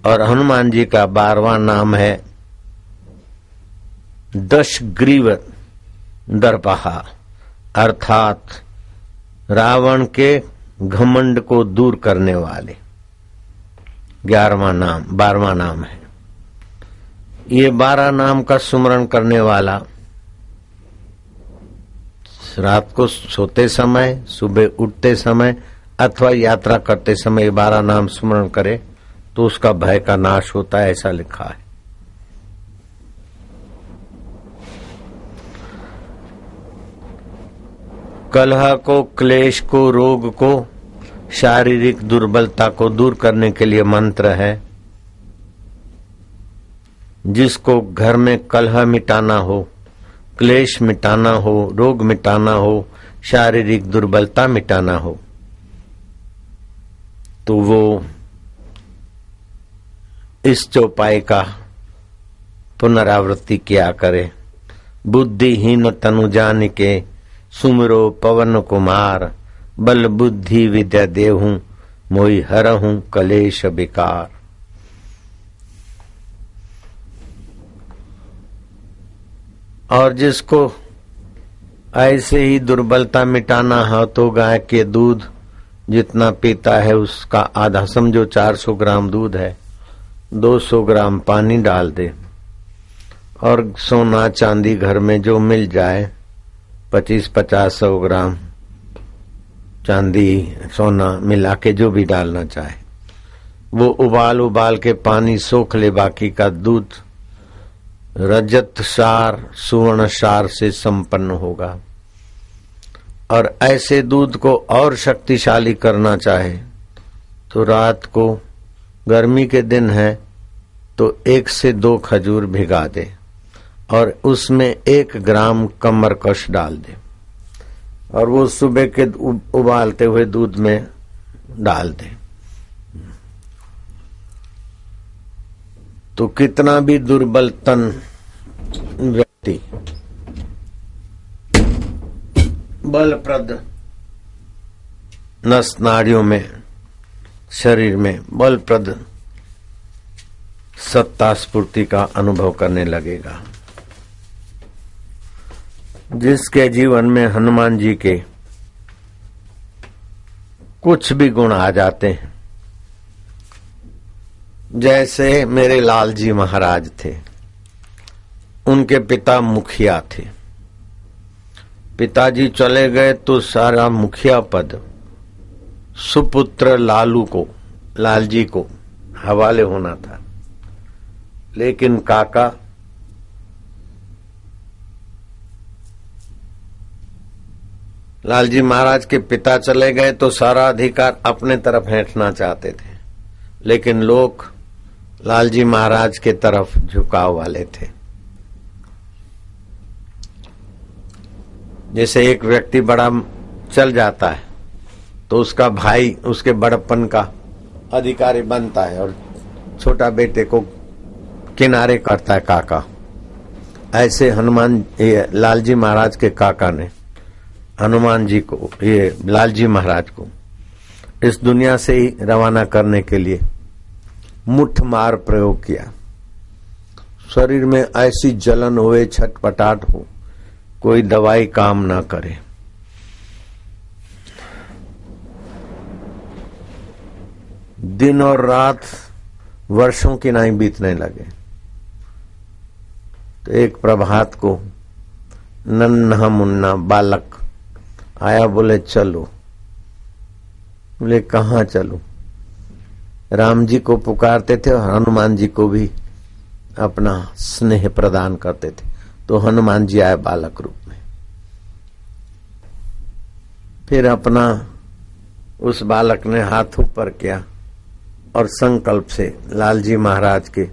और हनुमान जी का 12वां नाम है दशग्रीव दर्पहा अर्थात रावण के घमंड को दूर करने वाले। 12वां नाम है। ये 12 नाम का सुमरण करने वाला रात को सोते समय, सुबह उठते समय अथवा यात्रा करते समय 12 नाम स्मरण करे तो उसका भय का नाश होता है, ऐसा लिखा है। कलह को, क्लेश को, रोग को, शारीरिक दुर्बलता को दूर करने के लिए मंत्र है। जिसको घर में कलह मिटाना हो, क्लेश मिटाना हो, रोग मिटाना हो, शारीरिक दुर्बलता मिटाना हो तो वो इस चौपाई का पुनरावृत्ति किया करे। बुद्धिहीन तनु जानिके सुमिरो पवन कुमार बल बुद्धि विद्या देहूं मोहि हरहूं कलेश विकार। और जिसको ऐसे ही दुर्बलता मिटाना हो तो गाय के दूध जितना पीता है उसका आधा, समझो 400 ग्राम दूध है, 200 ग्राम पानी डाल दे और सोना चांदी घर में जो मिल जाए 25-50-100 ग्राम चांदी सोना मिला के जो भी डालना चाहे वो उबाल के पानी सोख ले। बाकी का दूध रजत सार सुवर्ण सार से संपन्न होगा। और ऐसे दूध को और शक्तिशाली करना चाहे तो रात को, गर्मी के दिन है तो 1 से 2 खजूर भिगा दे और उसमें 1 ग्राम कमरकश डाल दे और वो सुबह के उबालते हुए दूध में डाल दे तो कितना भी दुर्बल तन व्यक्ति बलप्रद नस नाड़ियों में, शरीर में बलप्रद सत्ता स्फूर्ति का अनुभव करने लगेगा। जिसके जीवन में हनुमान जी के कुछ भी गुण आ जाते हैं, जैसे मेरे लाल जी महाराज थे, उनके पिता मुखिया थे, पिताजी चले गए तो सारा मुखिया पद सुपुत्र लालू को, लालजी को हवाले होना था। लेकिन काका लालजी महाराज के पिता चले गए तो सारा अधिकार अपने तरफ हेंटना चाहते थे, लेकिन लोग लालजी महाराज के तरफ झुकाव वाले थे। जैसे एक व्यक्ति बड़ा चल जाता है तो उसका भाई उसके बड़प्पन का अधिकारी बनता है और छोटा बेटे को किनारे करता है काका। ऐसे हनुमान लालजी महाराज के काका ने हनुमान जी को, ये लालजी महाराज को इस दुनिया से ही रवाना करने के लिए मुठ मार प्रयोग किया। शरीर में ऐसी जलन हुए, छटपटाट हो, कोई दवाई काम ना करे। दिन और रात वर्षों की नहीं बीतने लगे तो एक प्रभात को नन्हा मुन्ना बालक आया, बोले चलो बोले कहाँ चलूं? राम जी को पुकारते थे और हनुमान जी को भी अपना स्नेह प्रदान करते थे। तो हनुमान जी आए बालक रूप में। फिर अपना उस बालक ने हाथ ऊपर किया और संकल्प से लालजी महाराज के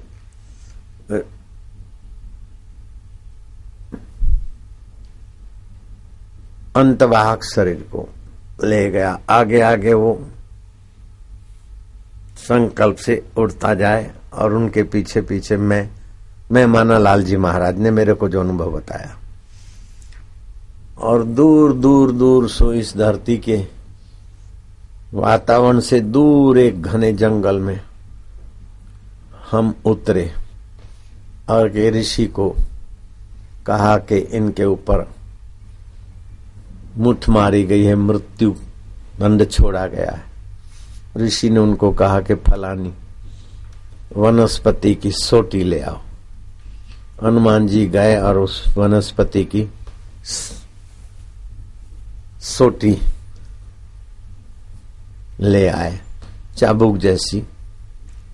अंतवाहक शरीर को ले गया। आगे आगे वो संकल्प से उड़ता जाए और उनके पीछे पीछे मैं माना लालजी महाराज ने मेरे को जो अनुभव बताया। और दूर दूर दूर सो इस धरती के वातावरण से दूर एक घने जंगल में हम उतरे और के ऋषि को कहा कि इनके ऊपर मुठ मारी गई है, मृत्यु दंड छोड़ा गया है। ऋषि ने उनको कहा कि फलानी वनस्पति की सोटी ले आओ। हनुमान जी गए और उस वनस्पति की सोटी ले आए, चाबुक जैसी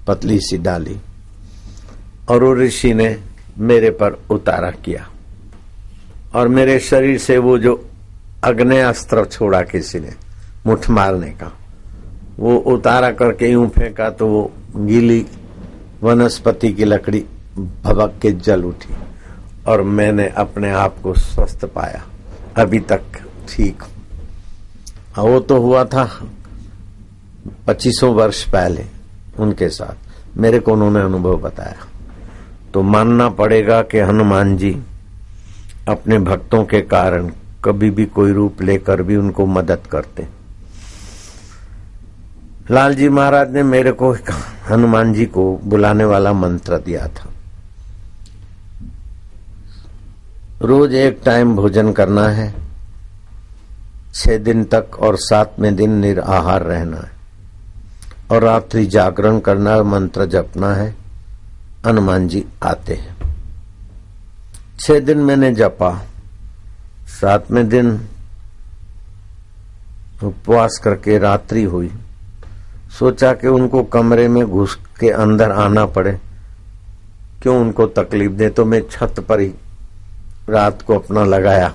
पतली सी डाली, और वो ऋषि ने मेरे पर उतारा किया और मेरे शरीर से वो जो अग्नि अस्त्र छोड़ा किसी ने मुठ मारने का, वो उतारा करके यूं फेंका तो वो गीली वनस्पति की लकड़ी भभक के जल उठी और मैंने अपने आप को स्वस्थ पाया। अभी तक ठीक हूं। वो तो हुआ था 25 वर्ष पहले उनके साथ, मेरे को उन्होंने अनुभव बताया। तो मानना पड़ेगा कि हनुमान जी अपने भक्तों के कारण कभी भी कोई रूप लेकर भी उनको मदद करते। लालजी महाराज ने मेरे को हनुमान जी को बुलाने वाला मंत्र दिया था। रोज एक टाइम भोजन करना है, 6 दिन तक, और 7वें दिन निराहार रहना है और रात्रि जागरण करना है, मंत्र जपना है। हनुमान जी आते हैं। 6 दिन मैंने जपा, 7वें दिन उपवास करके रात्रि हुई। सोचा कि उनको कमरे में घुस के अंदर आना पड़े, क्यों उनको तकलीफ दे, तो मैं छत पर ही रात को अपना लगाया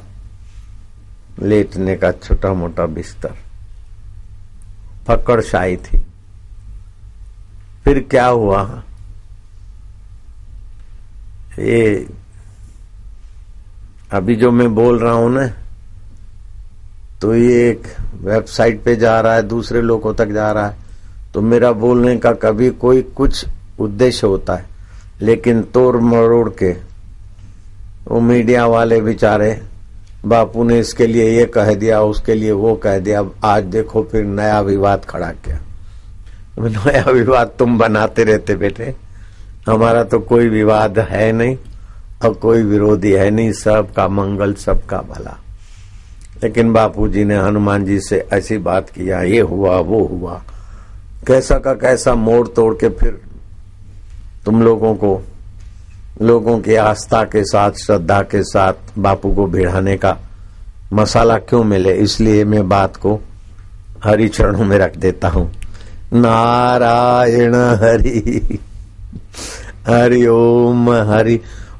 लेटने का छोटा मोटा बिस्तर। फक्कड़शाही थी। फिर क्या हुआ, ये अभी जो मैं बोल रहा हूं ना, तो ये एक वेबसाइट पे जा रहा है, दूसरे लोगों तक जा रहा है। तो मेरा बोलने का कभी कोई कुछ उद्देश्य होता है, लेकिन तोड़ मरोड़ के वो मीडिया वाले बेचारे, बापू ने इसके लिए ये कह दिया, उसके लिए वो कह दिया। आज देखो फिर नया विवाद खड़ा किया। नया विवाद तुम बनाते रहते बेटे, हमारा तो कोई विवाद है नहीं और कोई विरोधी है नहीं, सबका मंगल सबका भला। लेकिन बापूजी ने हनुमान जी से ऐसी बात किया, ये हुआ वो हुआ, कैसा का कैसा मोड़ तोड़ के फिर तुम लोगों को, लोगों की आस्था के साथ, श्रद्धा के साथ बापू को भिड़ाने का मसाला क्यों मिले। इसलिए मैं बात को हरि चरणों में रख देता हूं। नारायण हरि, हरि ओम हरि।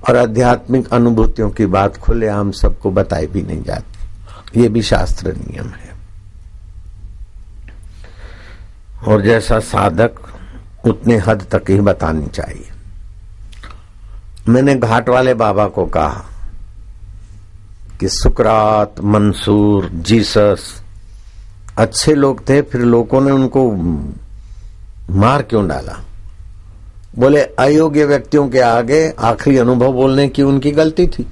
और आध्यात्मिक अनुभूतियों की बात खुलेआम सबको बताई भी नहीं जाती, ये भी शास्त्र नियम है। और जैसा साधक उतने हद तक ही बतानी चाहिए। मैंने घाट वाले बाबा को कहा कि सुकरात, मंसूर, जीसस अच्छे लोग थे, फिर लोगों ने उनको मार क्यों डाला। बोले अयोग्य व्यक्तियों के आगे आखिरी अनुभव बोलने की उनकी गलती थी।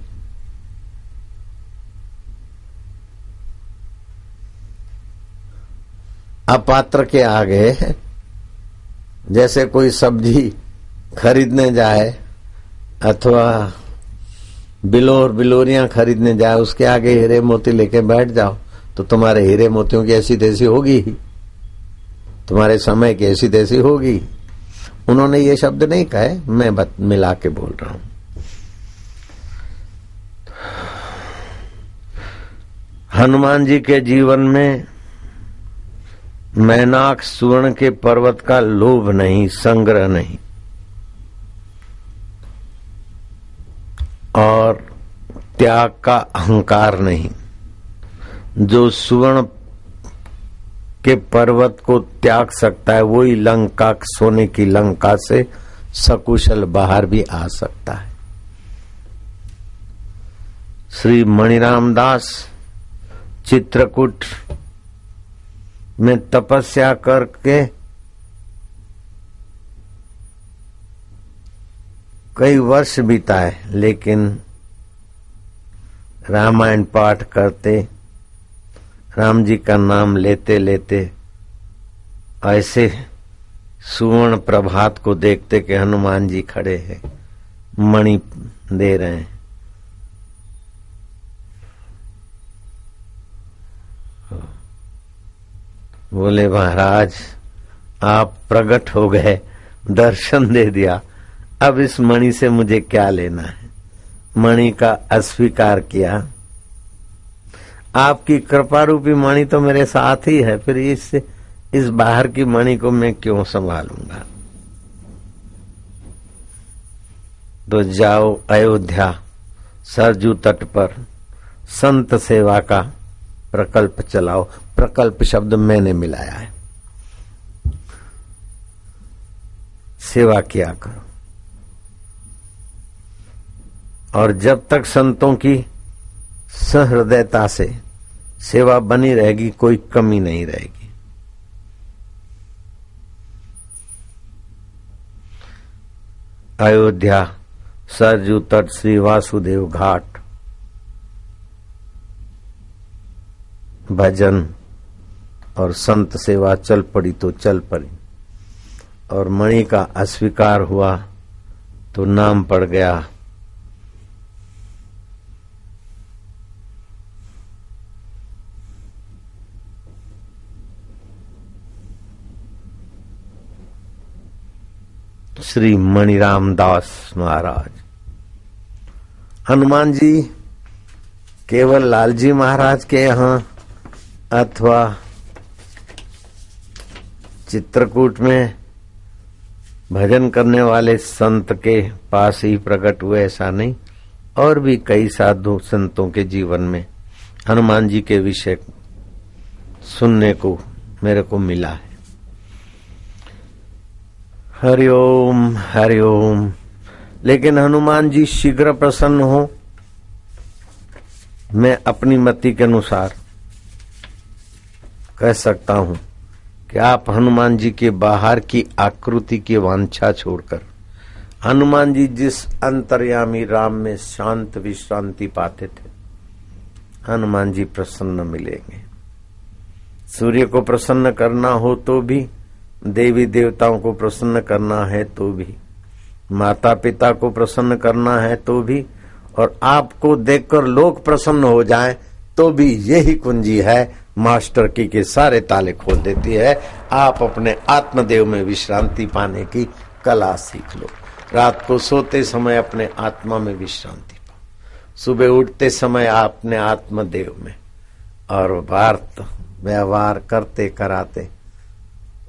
अपात्र के आगे जैसे कोई सब्जी खरीदने जाए अथवा बिलोर बिलोरियां खरीदने जाए, उसके आगे हीरे मोती लेके बैठ जाओ तो तुम्हारे हीरे मोतियों की ऐसी तैसी होगी, तुम्हारे समय की ऐसी तैसी होगी। उन्होंने ये शब्द नहीं कहे, मैं मिला के बोल रहा हूं। हनुमान जी के जीवन में मैनाक सुवर्ण के पर्वत का लोभ नहीं, संग्रह नहीं, और त्याग का अहंकार नहीं। जो सुवर्ण के पर्वत को त्याग सकता है वही लंका, सोने की लंका से सकुशल बाहर भी आ सकता है। श्री मणिराम दास चित्रकूट में तपस्या करके कई वर्ष बिताए, लेकिन रामायण पाठ करते, राम जी का नाम लेते लेते ऐसे सुवर्ण प्रभात को देखते कि हनुमान जी खड़े हैं, मणि दे रहे हैं। बोले महाराज आप प्रकट हो गए, दर्शन दे दिया, अब इस मणि से मुझे क्या लेना है। मणि का अस्वीकार किया। आपकी कृपा रूपी मणि तो मेरे साथ ही है, फिर इस बाहर की मणि को मैं क्यों संभालूंगा। तो जाओ अयोध्या सरजू तट पर संत सेवा का प्रकल्प चलाओ। प्रकल्प शब्द मैंने मिलाया है। सेवा किया करो, और जब तक संतों की सहृदयता से सेवा बनी रहेगी कोई कमी नहीं रहेगी। अयोध्या सरजू तट श्री वासुदेव घाट, भजन और संत सेवा चल पड़ी तो चल पड़ी, और मणि का अस्वीकार हुआ तो नाम पड़ गया श्री मणिराम दास महाराज। हनुमान जी केवल लालजी महाराज के यहाँ अथवा चित्रकूट में भजन करने वाले संत के पास ही प्रकट हुए ऐसा नहीं, और भी कई साधु संतों के जीवन में हनुमान जी के विषय सुनने को मेरे को मिला है। हरिओम हरिओम। लेकिन हनुमान जी शीघ्र प्रसन्न हो, मैं अपनी मति के अनुसार कह सकता हूं कि आप हनुमान जी के बाहर की आकृति की वांछा छोड़कर हनुमान जी जिस अंतर्यामी राम में शांत विश्रांति पाते थे, हनुमान जी प्रसन्न मिलेंगे। सूर्य को प्रसन्न करना हो तो भी, देवी देवताओं को प्रसन्न करना है तो भी, माता पिता को प्रसन्न करना है तो भी, और आपको देखकर लोग प्रसन्न हो जाएं तो भी, यही कुंजी है मास्टर की के सारे ताले खोल देती है। आप अपने आत्मदेव में विश्रांति पाने की कला सीख लो। रात को सोते समय अपने आत्मा में विश्रांति पाओ, सुबह उठते समय अपने आत्मदेव में, और वार्त व्यवहार करते कराते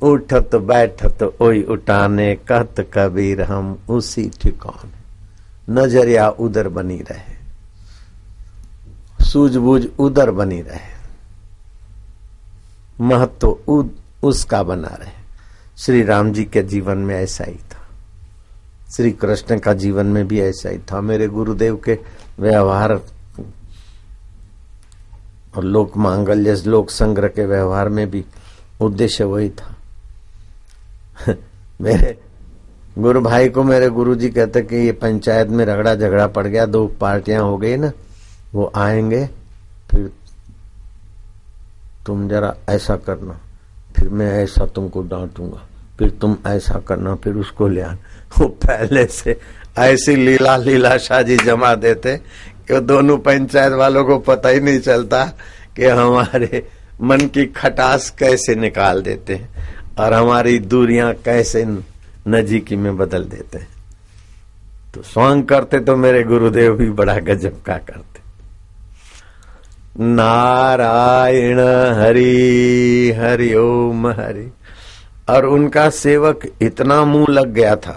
उठत बैठत ओई उठाने, कहत कबीर हम उसी ठिकाने। नजरिया उधर बनी रहे, सूझबूझ उधर बनी रहे, महत्व उसका बना रहे। श्री राम जी के जीवन में ऐसा ही था, श्री कृष्ण का जीवन में भी ऐसा ही था। मेरे गुरुदेव के व्यवहार और लोक मांगल्य लोक संग्रह के व्यवहार में भी उद्देश्य वही था। मेरे गुरु भाई को मेरे गुरुजी कहते कि ये पंचायत में रगड़ा झगड़ा पड़ गया, दो पार्टियां हो गई ना, वो आएंगे, फिर तुम जरा ऐसा करना, फिर मैं ऐसा तुमको डांटूंगा, फिर तुम ऐसा करना, फिर उसको ले आना। वो पहले से ऐसी लीला शाजी जमा देते कि वो दोनों पंचायत वालों को पता ही नहीं चलता कि हमारे मन की खटास कैसे निकाल देते हैं और हमारी दूरियां कैसे नजीकी में बदल देते हैं। तो स्वांग करते तो मेरे गुरुदेव भी बड़ा गजब का करते। नारायण हरि हरि ओम हरि। और उनका सेवक इतना मुंह लग गया था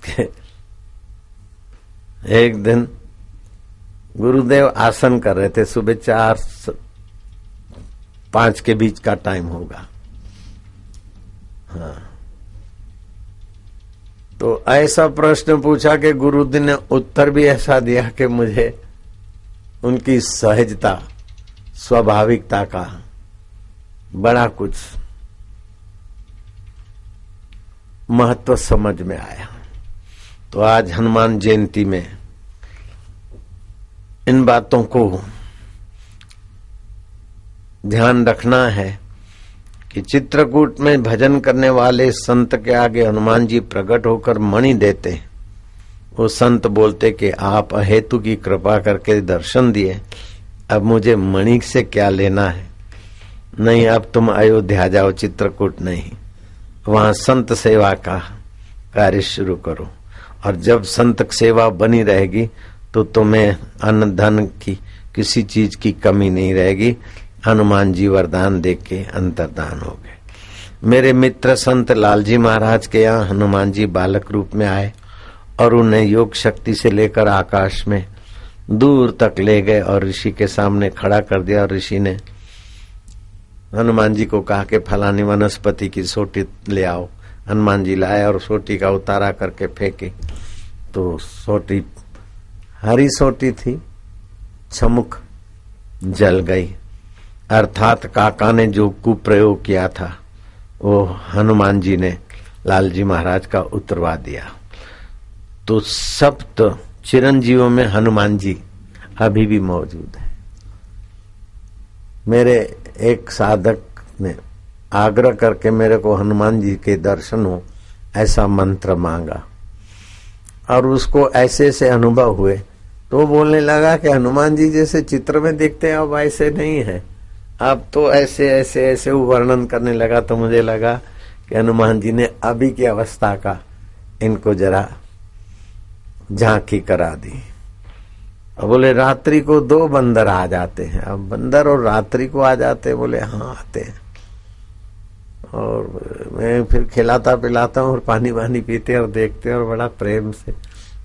कि एक दिन गुरुदेव आसन कर रहे थे, सुबह 4-5 के बीच का टाइम होगा। हाँ, तो ऐसा प्रश्न पूछा कि गुरुदेव ने उत्तर भी ऐसा दिया कि मुझे उनकी सहजता, स्वाभाविकता का बड़ा कुछ महत्व समझ में आया। तो आज हनुमान जयंती में इन बातों को ध्यान रखना है कि चित्रकूट में भजन करने वाले संत के आगे हनुमान जी प्रकट होकर मणि देते। वो संत बोलते कि आप अहेतु की कृपा करके दर्शन दिए, अब मुझे मणि से क्या लेना है। नहीं, अब तुम अयोध्या जाओ, चित्रकूट नहीं, वहां संत सेवा का कार्य शुरू करो। और जब संत सेवा बनी रहेगी तो तुम्हें अन्न धन की किसी चीज की कमी नहीं रहेगी। हनुमान जी वरदान देख के अंतर्धान हो गए। मेरे मित्र संत लालजी महाराज के यहाँ हनुमान जी बालक रूप में आए और उन्हें योग शक्ति से लेकर आकाश में दूर तक ले गए और ऋषि के सामने खड़ा कर दिया। और ऋषि ने हनुमान जी को कहा कि फलानी वनस्पति की सोटी ले आओ। हनुमान जी लाए और सोटी का उतारा करके फेंके तो सोटी हरी सोटी थी, छमुक जल गई। अर्थात काका ने जो कुप्रयोग किया था वो हनुमान जी ने लालजी महाराज का उतरवा दिया। तो सप्त चिरंजीवों में हनुमान जी अभी भी मौजूद है। मेरे एक साधक ने आग्रह करके मेरे को हनुमान जी के दर्शन हो ऐसा मंत्र मांगा और उसको ऐसे ऐसे अनुभव हुए तो वो बोलने लगा कि हनुमान जी जैसे चित्र में दिखते हैं अब ऐसे नहीं है, अब तो ऐसे ऐसे ऐसे वर्णन करने लगा। तो मुझे लगा कि हनुमान जी ने अभी की अवस्था का इनको जरा झांकी करा दी। अब बोले रात्रि को 2 बंदर आ जाते हैं। अब बंदर और रात्रि को आ जाते हैं? बोले हाँ आते हैं। और मैं फिर खिलाता पिलाता हूँ और पानी वानी पीते और देखते और बड़ा प्रेम से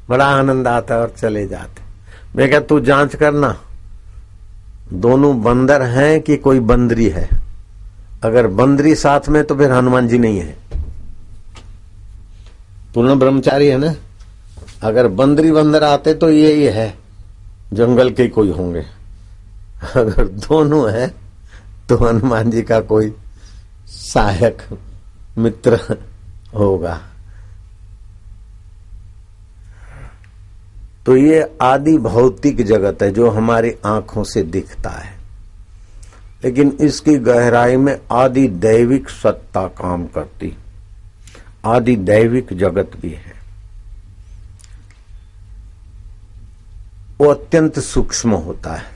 बड़ा आनंद आता है और चले जाते। मैं क्या तू जांच करना दोनों बंदर हैं कि कोई बंदरी है। अगर बंदरी साथ में तो फिर हनुमान जी नहीं है, पूर्ण ब्रह्मचारी है ना। अगर बंदरी बंदर आते तो यही है, जंगल के कोई होंगे। अगर दोनों है तो हनुमान जी का कोई सहायक मित्र होगा। तो ये आदि भौतिक जगत है जो हमारी आंखों से दिखता है, लेकिन इसकी गहराई में आदि दैविक सत्ता काम करती, आदि दैविक जगत भी है। वो अत्यंत सूक्ष्म होता है।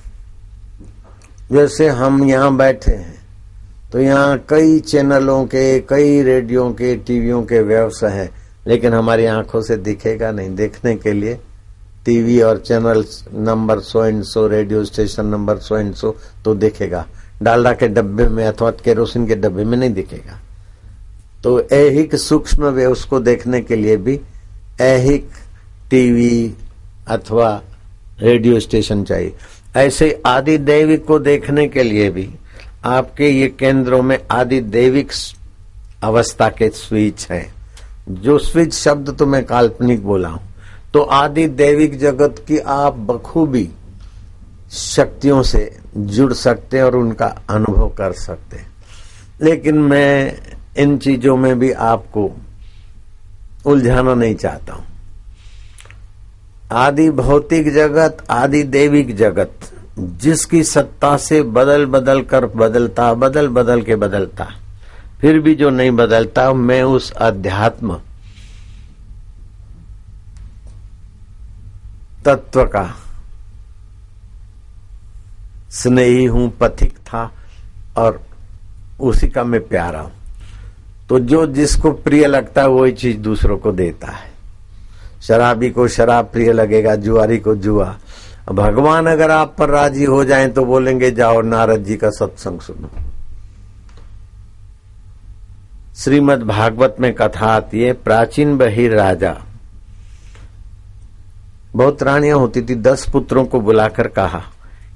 जैसे हम यहाँ बैठे हैं तो यहाँ कई चैनलों के, कई रेडियो के, टीवियों के व्यवसाय है, लेकिन हमारी आंखों से दिखेगा नहीं। देखने के लिए टीवी और channel number 100, radio station number 100 तो दिखेगा, डालडा के डब्बे में अथवा केरोसिन के डब्बे में नहीं दिखेगा। तो ऐहिक सूक्ष्म वे उसको देखने के लिए भी ऐहिक टीवी अथवा रेडियो स्टेशन चाहिए। ऐसे आदि दैविक को देखने के लिए भी आपके ये केंद्रों में आदि दैविक अवस्था के स्विच हैं। जो स्विच शब्द तो मैं काल्पनिक बोला हूं, तो आदि दैविक जगत की आप बखूबी शक्तियों से जुड़ सकते हैं और उनका अनुभव कर सकते हैं। लेकिन मैं इन चीजों में भी आपको उलझाना नहीं चाहता हूं। आदि भौतिक जगत, आदि दैविक जगत जिसकी सत्ता से बदल बदल कर बदलता, बदल बदल के बदलता, फिर भी जो नहीं बदलता, मैं उस अध्यात्म तत्व का स्नेही हूं, पथिक था और उसी का मैं प्यारा हूं। तो जो जिसको प्रिय लगता है वही चीज दूसरों को देता है। शराबी को शराब प्रिय लगेगा, जुआरी को जुआ, भगवान अगर आप पर राजी हो जाएं तो बोलेंगे जाओ नारद जी का सत्संग सुनो। श्रीमद् भागवत में कथा आती है, प्राचीन बहिर राजा, बहुत रानियां होती थी, 10 पुत्रों को बुलाकर कहा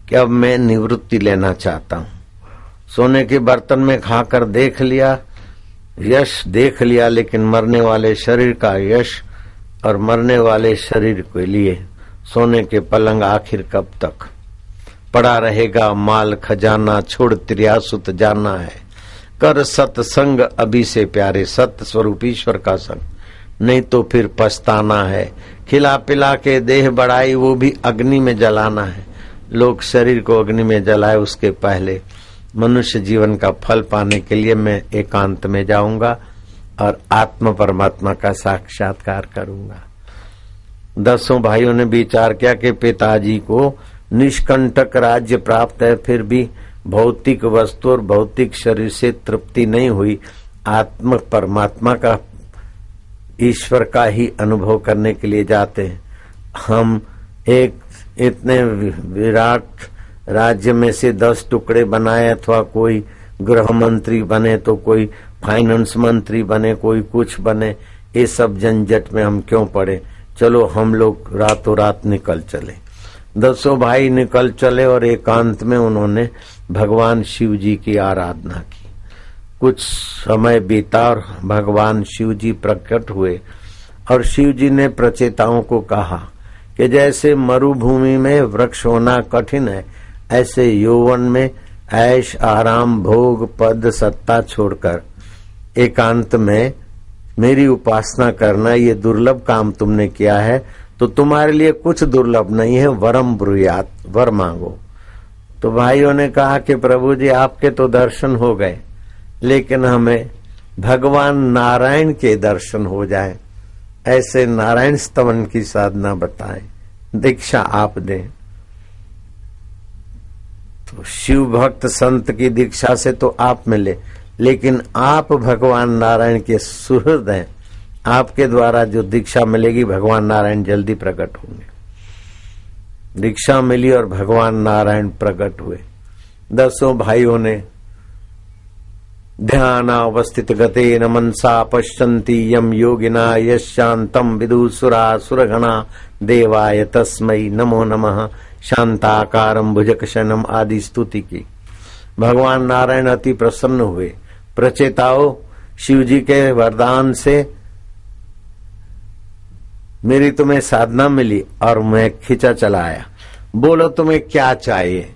कि अब मैं निवृत्ति लेना चाहता हूं। सोने के बर्तन में खाकर देख लिया, यश देख लिया, लेकिन मरने वाले शरीर का यश और मरने वाले शरीर के लिए सोने के पलंग आखिर कब तक पड़ा रहेगा। माल खजाना छोड़ त्रियासुत जाना है, कर सत्संग अभी से प्यारे, सत्य स्वरूप ईश्वर का संग, नहीं तो फिर पछताना है। खिला पिला के देह बढ़ाई, वो भी अग्नि में जलाना है। लोग शरीर को अग्नि में जलाए, उसके पहले मनुष्य जीवन का फल पाने के लिए मैं एकांत में जाऊंगा और आत्म परमात्मा का साक्षात्कार करूंगा। 10 भाइयों ने विचार किया कि पिताजी को निष्कंटक राज्य प्राप्त है, फिर भी भौतिक वस्तु और भौतिक शरीर से तृप्ति नहीं हुई, आत्म परमात्मा का ईश्वर का ही अनुभव करने के लिए जाते हैं। हम एक इतने विराट राज्य में से 10 टुकड़े बनाए, अथवा कोई गृह मंत्री बने तो कोई फाइनेंस मंत्री बने, कोई कुछ बने, ये सब झंझट में हम क्यों पड़े। चलो हम लोग रातों रात निकल चले। 10 भाई निकल चले और एकांत में उन्होंने भगवान शिव जी की आराधना की। कुछ समय बीता और भगवान शिव जी प्रकट हुए और शिव जी ने प्रचेताओं को कहा कि जैसे मरुभूमि में वृक्ष होना कठिन है, ऐसे यौवन में ऐश आराम भोग पद सत्ता छोड़कर एकांत में मेरी उपासना करना, ये दुर्लभ काम तुमने किया है, तो तुम्हारे लिए कुछ दुर्लभ नहीं है, वरम ब्रूयात, वर मांगो। तो भाइयों ने कहा कि प्रभु जी आपके तो दर्शन हो गए, लेकिन हमें भगवान नारायण के दर्शन हो जाए, ऐसे नारायण स्तवन की साधना बताएं, दीक्षा आप दें। तो शिव भक्त संत की दीक्षा से तो आप मिले, लेकिन आप भगवान नारायण के सुहृद हैं, आपके द्वारा जो दीक्षा मिलेगी भगवान नारायण जल्दी प्रकट होंगे। दीक्षा मिली और भगवान नारायण प्रकट हुए। 10 भाइयों ने ध्यान अवस्थित गतेन मनसा पश्यन्ति यम योगिना यशांतम विदुसुरा सुरगणा देवाय तस्मै नमो नमः शांताकारं भुजगशयनम आदि स्तुति की। भगवान नारायण अति प्रसन्न हुए। प्रचेताओं, शिव जी के वरदान से मेरी तुम्हें साधना मिली और मैं खींचा चला आया। बोलो तुम्हें क्या चाहिए।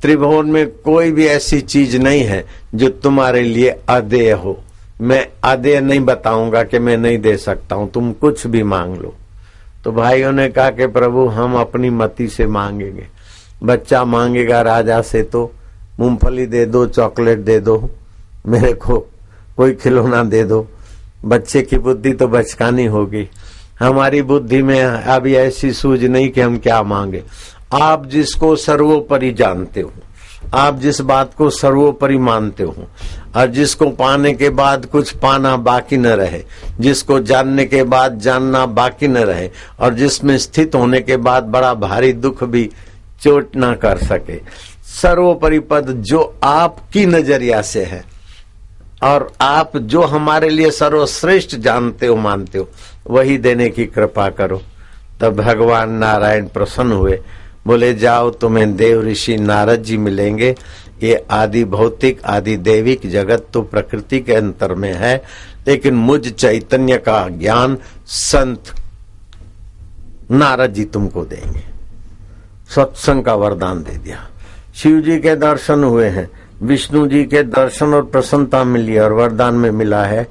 त्रिभुवन में कोई भी ऐसी चीज नहीं है जो तुम्हारे लिए अदेय हो। मैं अदेय नहीं बताऊंगा कि मैं नहीं दे सकता हूं, तुम कुछ भी मांग लो। तो भाइयों ने कहा कि प्रभु हम अपनी मति से मांगेंगे। बच्चा मांगेगा राजा से तो मूंगफली दे दो, चॉकलेट दे दो, मेरे को कोई खिलौना दे दो। बच्चे की बुद्धि तो बचकानी होगी। हमारी बुद्धि में अभी ऐसी सूझ नहीं कि हम क्या मांगे। आप जिसको सर्वोपरि जानते हो, आप जिस बात को सर्वोपरि मानते हो, और जिसको पाने के बाद कुछ पाना बाकी न रहे, जिसको जानने के बाद जानना बाकी न रहे, और जिसमें स्थित होने के बाद बड़ा भारी दुख भी चोट न कर सके, सर्वोपरि पद जो आपकी नजरिया से है और आप जो हमारे लिए सर्वश्रेष्ठ जानते हो मानते हो, वही देने की कृपा करो। तब भगवान नारायण प्रसन्न हुए, बोले जाओ तुम्हें देव ऋषि नारद जी मिलेंगे। ये आदि भौतिक आदि दैविक जगत तो प्रकृति के अंतर में है, लेकिन मुझ चैतन्य का ज्ञान संत नारद जी तुमको देंगे। सत्संग का वरदान दे दिया। शिव जी के दर्शन हुए हैं, विष्णु जी के दर्शन और प्रसन्नता मिली, और वरदान में मिला है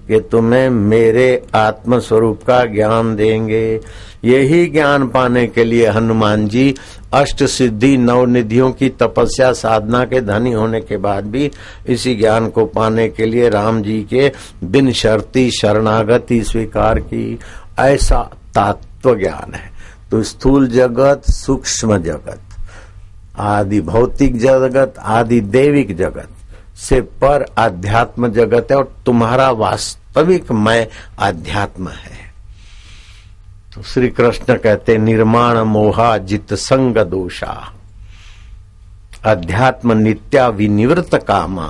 कि तुम्हें मेरे आत्म स्वरूप का ज्ञान देंगे। यही ज्ञान पाने के लिए हनुमान जी अष्ट सिद्धि 9 निधियों की तपस्या साधना के धनी होने के बाद भी इसी ज्ञान को पाने के लिए राम जी के बिन शर्ती शरणागति स्वीकार की। ऐसा तत्व ज्ञान है। तो स्थूल जगत, सूक्ष्म जगत, आदि भौतिक जगत, आदि दैविक जगत से पर आध्यात्म जगत है, और तुम्हारा वास्तविक मैं आध्यात्म है। तो श्री कृष्ण कहते निर्माण मोहा जित संग दोषा अध्यात्म नित्या विनिवृत्त कामा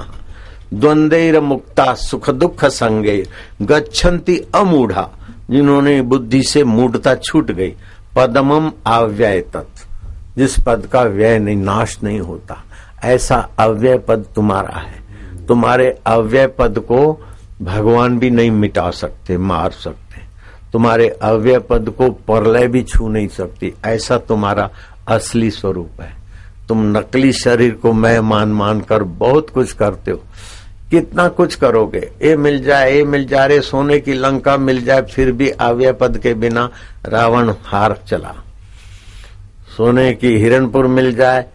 द्वंद्वैर मुक्ता सुख दुख संगे गच्छन्ति अमूढ़ा, जिन्होंने बुद्धि से मूढ़ता छूट गई। पदमम अव्यय तत्व, जिस पद का व्यय नहीं, नाश नहीं होता, ऐसा अव्यय पद तुम्हारा है। तुम्हारे अव्यय पद को भगवान भी नहीं मिटा सकते, मार सकते। तुम्हारे अव्यय पद को प्रलय भी छू नहीं सकती, ऐसा तुम्हारा असली स्वरूप है। तुम नकली शरीर को मैं मान मान कर बहुत कुछ करते हो। कितना कुछ करोगे, ये मिल जाए, ये मिल जाए, रे सोने की लंका मिल जाए, फिर भी अव्यय पद के बिना रावण हार चला। सोने की हिरणपुर मिल जाए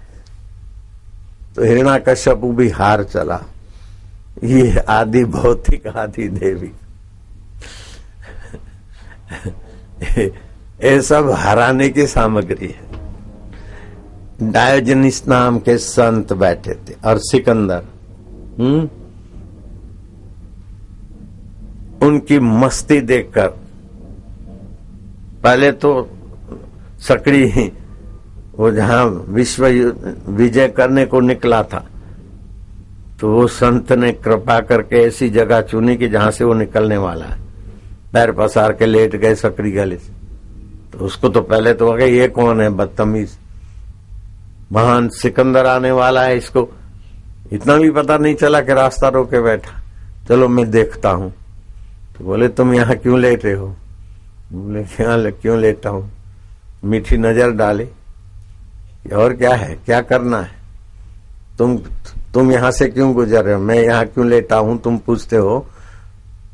तो हिरण्याकश्यप भी हार चला। ये आदि भौतिक आदि देवी ये सब हराने की सामग्री है। डायोजनीस नाम के संत बैठे थे और सिकंदर उनकी मस्ती देखकर पहले तो सकड़ी वो जहां विश्व विजय करने को निकला था, तो वो संत ने कृपा करके ऐसी जगह चुनी कि जहां से वो निकलने वाला है। पैर पसार के लेट गए सकड़ी गले से। तो उसको तो पहले तो हो गया ये कौन है बदतमीज, महान सिकंदर आने वाला है, इसको इतना भी पता नहीं चला कि रास्ता रोके बैठा। चलो मैं देखता हूं। तो बोले तुम यहाँ क्यों लेटे हो? बोले क्यों लेटा हूं? मीठी नजर डाली, और क्या है, क्या करना है? तुम यहां से क्यों गुजर रहे हो? मैं यहाँ क्यों लेटा हूं तुम पूछते हो?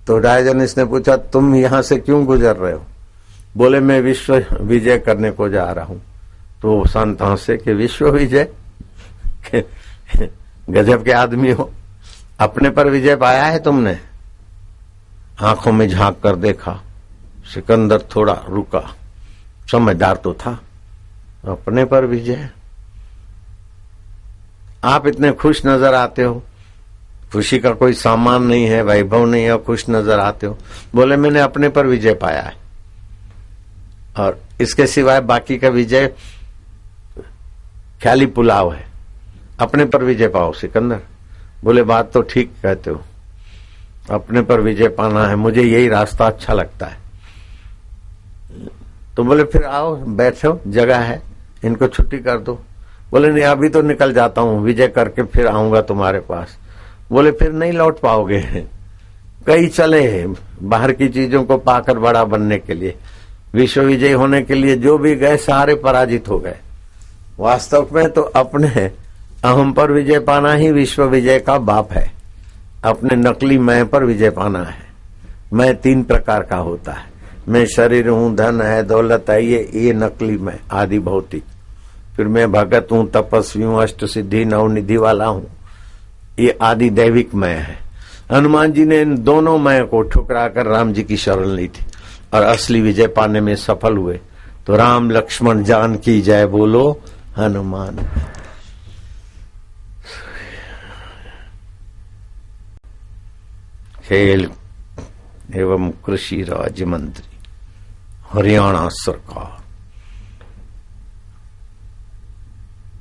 तो डायोजनीस ने पूछा तुम यहां से क्यों गुजर रहे हो? बोले मैं विश्व विजय करने को जा रहा हूं। तो संत हंसे कि विश्व विजय, गजब के आदमी हो, अपने पर विजय पाया है तुमने? आंखों में झांक कर देखा, सिकंदर थोड़ा रुका, समझदार तो था। अपने पर विजय? आप इतने खुश नजर आते हो, खुशी का कोई सामान नहीं है, वैभव नहीं है, खुश नजर आते हो। बोले मैंने अपने पर विजय पाया है, और इसके सिवाय बाकी का विजय ख्याली पुलाव है। अपने पर विजय पाओ सिकंदर। बोले बात तो ठीक कहते हो, अपने पर विजय पाना है, मुझे यही रास्ता अच्छा लगता है। तो बोले फिर आओ बैठो, जगह है, इनको छुट्टी कर दो। बोले नहीं अभी तो निकल जाता हूं, विजय करके फिर आऊंगा तुम्हारे पास। बोले फिर नहीं लौट पाओगे, कई चले बाहर की चीजों को पाकर बड़ा बनने के लिए, विश्व विजय होने के लिए जो भी गए सारे पराजित हो गए। वास्तव में तो अपने अहम पर विजय पाना ही विश्व विजय का बाप है। अपने नकली मैं पर विजय पाना है। मैं 3 प्रकार का होता है, मैं शरीर हूं, धन है, दौलत है, ये नकली मैं आदि भौतिक। फिर मैं भगत हूं, तपस्वी हूं, अष्ट सिद्धि नवनिधि वाला हूं, ये आदि दैविक मैं है। हनुमान जी ने इन दोनों मैं को ठुकरा कर राम जी की शरण ली थी और असली विजय पाने में सफल हुए। तो राम लक्ष्मण जान की जय बोलो हनुमान। खेल एवं कृषि राज्य मंत्री हरियाणा सरकार,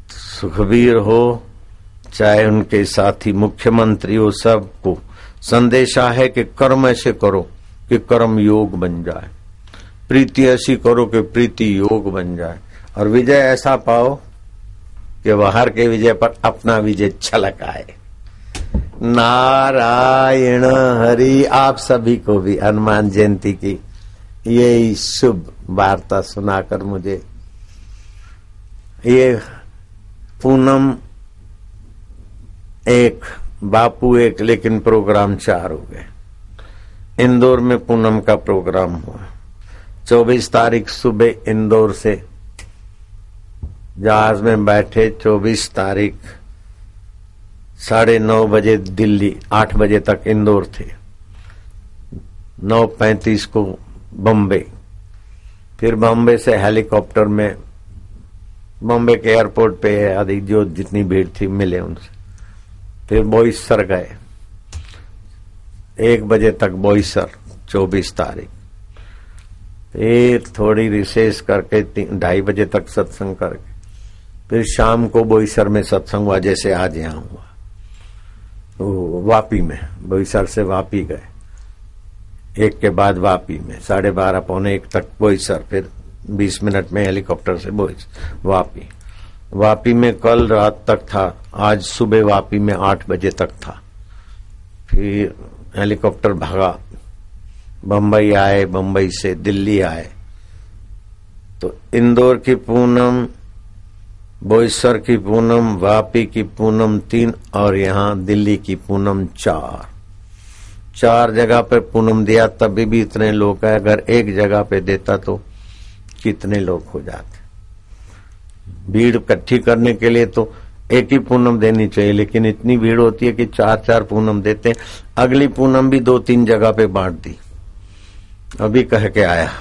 सुखबीर हो चाहे उनके साथी मुख्यमंत्री हो, सबको संदेशा है कि कर्म ऐसे करो कि कर्म योग बन जाए, प्रीति ऐसी करो कि प्रीति योग बन जाए, और विजय ऐसा पाओ कि बाहर के विजय पर अपना विजय छलक आए। नारायण हरि। आप सभी को भी हनुमान जयंती की ये शुभ वार्ता सुनाकर मुझे ये पूनम एक, बापू एक, लेकिन प्रोग्राम 4 हो गए। इंदौर में पूनम का प्रोग्राम हुआ। 24 तारीख सुबह इंदौर से जहाज में बैठे, 24 तारीख 9:30 बजे दिल्ली, 8 बजे तक इंदौर थे, 9:35 को बम्बे, फिर बम्बे से हेलीकॉप्टर में बम्बे के एयरपोर्ट पे आदि जो जितनी भीड़ थी मिले उनसे, फिर बोईसर गए, 1 बजे तक बोईसर 24 तारीख, फिर थोड़ी रिसेस करके 2:30 बजे तक सत्संग करके फिर शाम को बोईसर में सत्संग हुआ, जैसे आज यहाँ हुआ। तो वापी में, बोईसर से वापी गए, 1 के बाद वापी में, 12:30 पौने 1 तक बोईसर, फिर 20 मिनट में हेलीकॉप्टर से वापी। वापी में कल रात तक था, आज सुबह वापी में 8 बजे तक था। फिर हेलीकॉप्टर भागा, बम्बई आए, बम्बई से दिल्ली आए। तो इंदौर की पूनम, बोईसर की पूनम, वापी की पूनम 3 और यहाँ दिल्ली की पूनम 4 जगह पे पूनम दिया, तभी भी इतने लोग आए। अगर एक जगह पे देता तो कितने लोग हो जाते। भीड़ इकट्ठी करने के लिए तो एक ही पूनम देनी चाहिए, लेकिन इतनी भीड़ होती है कि 4 पूनम देते। अगली पूनम भी 2-3 जगह पे बांट दी। अभी कह के आया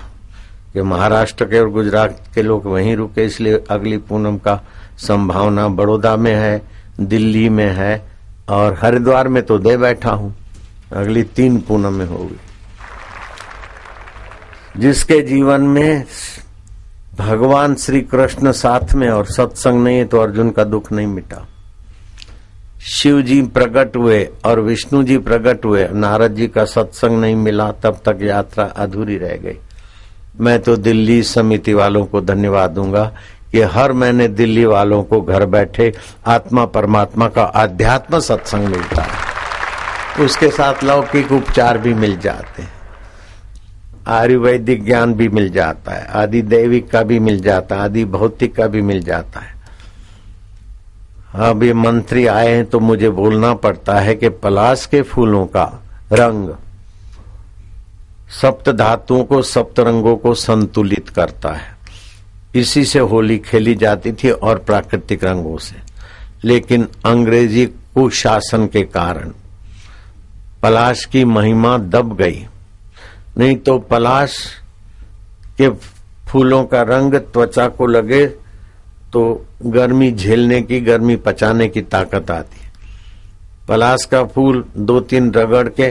कि महाराष्ट्र के और गुजरात के लोग वहीं रुके, इसलिए अगली पूनम का संभावना बड़ौदा में है, दिल्ली में है और हरिद्वार में तो दे बैठा हूं। अगली 3 पूनम में होगी। जिसके जीवन में भगवान श्री कृष्ण साथ में और सत्संग नहीं है तो अर्जुन का दुख नहीं मिटा। शिव जी प्रकट हुए और विष्णु जी प्रकट हुए, नारद जी का सत्संग नहीं मिला, तब तक यात्रा अधूरी रह गई। मैं तो दिल्ली समिति वालों को धन्यवाद दूंगा कि हर महीने दिल्ली वालों को घर बैठे आत्मा परमात्मा का आध्यात्म सत्संग मिलता है। उसके साथ लौकिक उपचार भी मिल जाते हैं, आयुर्वेदिक ज्ञान भी मिल जाता है, आदि दैविक का भी मिल जाता है, आदि भौतिक का भी मिल जाता है। अब ये मंत्री आए हैं तो मुझे बोलना पड़ता है कि पलाश के फूलों का रंग सप्त धातुओं को, सप्त रंगों को संतुलित करता है। इसी से होली खेली जाती थी और प्राकृतिक रंगों से, लेकिन अंग्रेजी कुशासन के कारण पलाश की महिमा दब गई। नहीं तो पलाश के फूलों का रंग त्वचा को लगे तो गर्मी झेलने की, गर्मी पचाने की ताकत आती है। पलाश का फूल 2-3 रगड़ के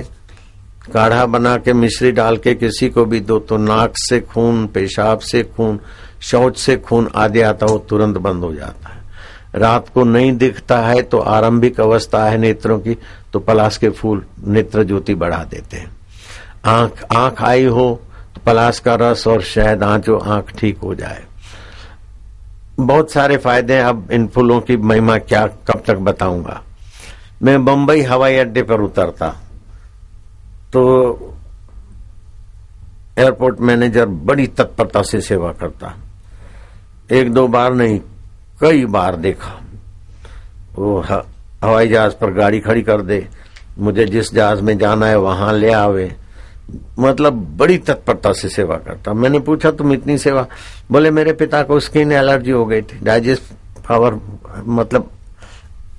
काढ़ा बना के मिश्री डाल के किसी को भी दो तो नाक से खून, पेशाब से खून, शौच से खून आदि आता हो तुरंत बंद हो जाता है। रात को नहीं दिखता है तो आरंभिक अवस्था है नेत्रों की, तो पलाश के फूल नेत्र ज्योति बढ़ा देते हैं। आंख आई हो तो पलाश का रस और शहद आंचो, आंख ठीक हो जाए। बहुत सारे फायदे हैं। अब इन फूलों की महिमा क्या कब तक बताऊंगा। मैं बंबई हवाई अड्डे पर उतरता तो एयरपोर्ट मैनेजर बड़ी तत्परता से सेवा करता। 1-2 बार नहीं, कई बार देखा। वो हवाई जहाज पर गाड़ी खड़ी कर दे, मुझे जिस जहाज में जाना है वहां ले आवे, मतलब बड़ी तत्परता से सेवा करता। मैंने पूछा तुम इतनी सेवा? बोले मेरे पिता को स्किन एलर्जी हो गई थी, डाइजेस्ट पावर मतलब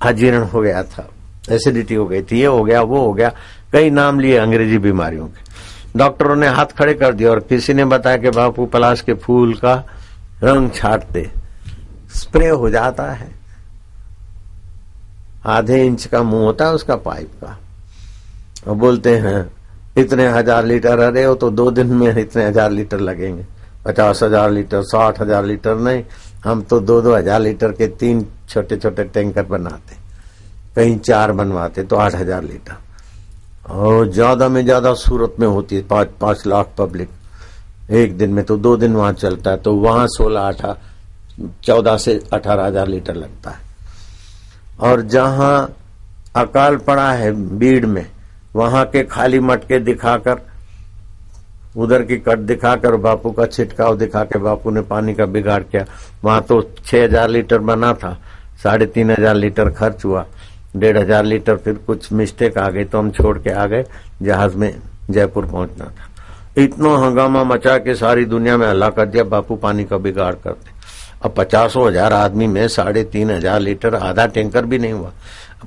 अजीर्ण हो गया था, एसिडिटी हो गई थी, ये हो गया वो हो गया, कई नाम लिए अंग्रेजी बीमारियों के। डॉक्टरों ने हाथ खड़े कर दिए और किसी ने बताया कि बापू पलाश के फूल का रंग छाट दे, स्प्रे हो जाता है। आधे इंच का मुंह होता है उसका पाइप का, और बोलते हैं इतने 1000 लीटर। अरे हो तो 2 दिन में इतने 1000 लीटर लगेंगे, 50,000 लीटर, 60,000 लीटर नहीं, हम तो 2-2 हजार लीटर के 3 छोटे छोटे टैंकर बनाते, कहीं 4 बनवाते तो 8,000 लीटर। और ज्यादा में ज्यादा सूरत में होती है 5 लाख पब्लिक एक दिन में, तो 2 दिन वहां चलता है, तो वहां 14 से 18,000 लीटर लगता है। और जहां अकाल पड़ा है बीड़ में, वहां के खाली मटके दिखाकर, उधर की कट दिखाकर, बापू का छिटकाव दिखा के बापू ने पानी का बिगाड़ किया। वहां तो 6,000 लीटर बना था, 3,500 लीटर खर्च हुआ, 1,500 लीटर फिर कुछ मिस्टेक आ गई तो हम छोड़ के आ गए। जहाज में जयपुर पहुंचना था। इतना हंगामा मचा के सारी दुनिया में हल्ला कर दिया, बापू पानी का बिगाड़ करते। अब 50,000 आदमी में 3,500 लीटर, आधा टैंकर भी नहीं हुआ।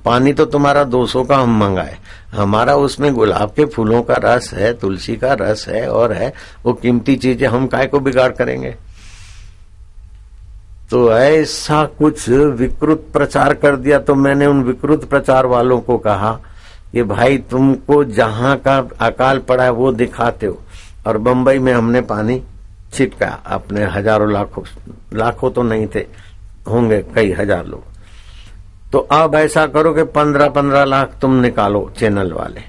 पानी तो तुम्हारा 200 का हम मंगाए, हमारा उसमें गुलाब के फूलों का रस है, तुलसी का रस है और है, वो कीमती चीजें हम काय को बिगाड़ करेंगे। तो ऐसा कुछ विकृत प्रचार कर दिया। तो मैंने उन विकृत प्रचार वालों को कहा कि भाई तुमको जहां का अकाल पड़ा है वो दिखाते हो, और बंबई में हमने पानी छिटका अपने हजारों लाखों तो नहीं थे, होंगे कई हजार लोग। तो अब ऐसा करो कि 15-15 लाख तुम निकालो चैनल वाले।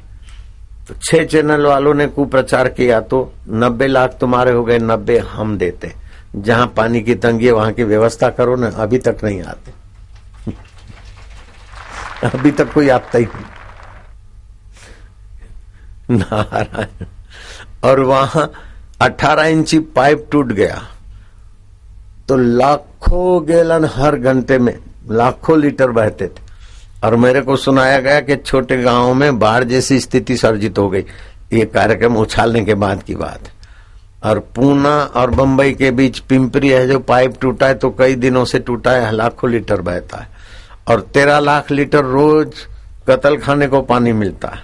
तो 6 चैनल वालों ने कुप्रचार किया तो 90 लाख तुम्हारे हो गए, 90 हम देते। जहां पानी की तंगी है वहां की व्यवस्था करो ना। अभी तक नहीं आते, अभी तक कोई आता ही नारायण। और वहां 18 इंची पाइप टूट गया तो लाखों गैलन हर घंटे में लाखों लीटर बहते थे। और मेरे को सुनाया गया कि छोटे गांवों में बाढ़ जैसी स्थिति सर्जित हो गई। ये कार्यक्रम उछालने के बाद की बात है। और पूना और बंबई के बीच पिंपरी है, जो पाइप टूटा है तो कई दिनों से टूटा है, लाखों लीटर बहता है। और 13 लाख लीटर रोज कतल खाने को पानी मिलता है,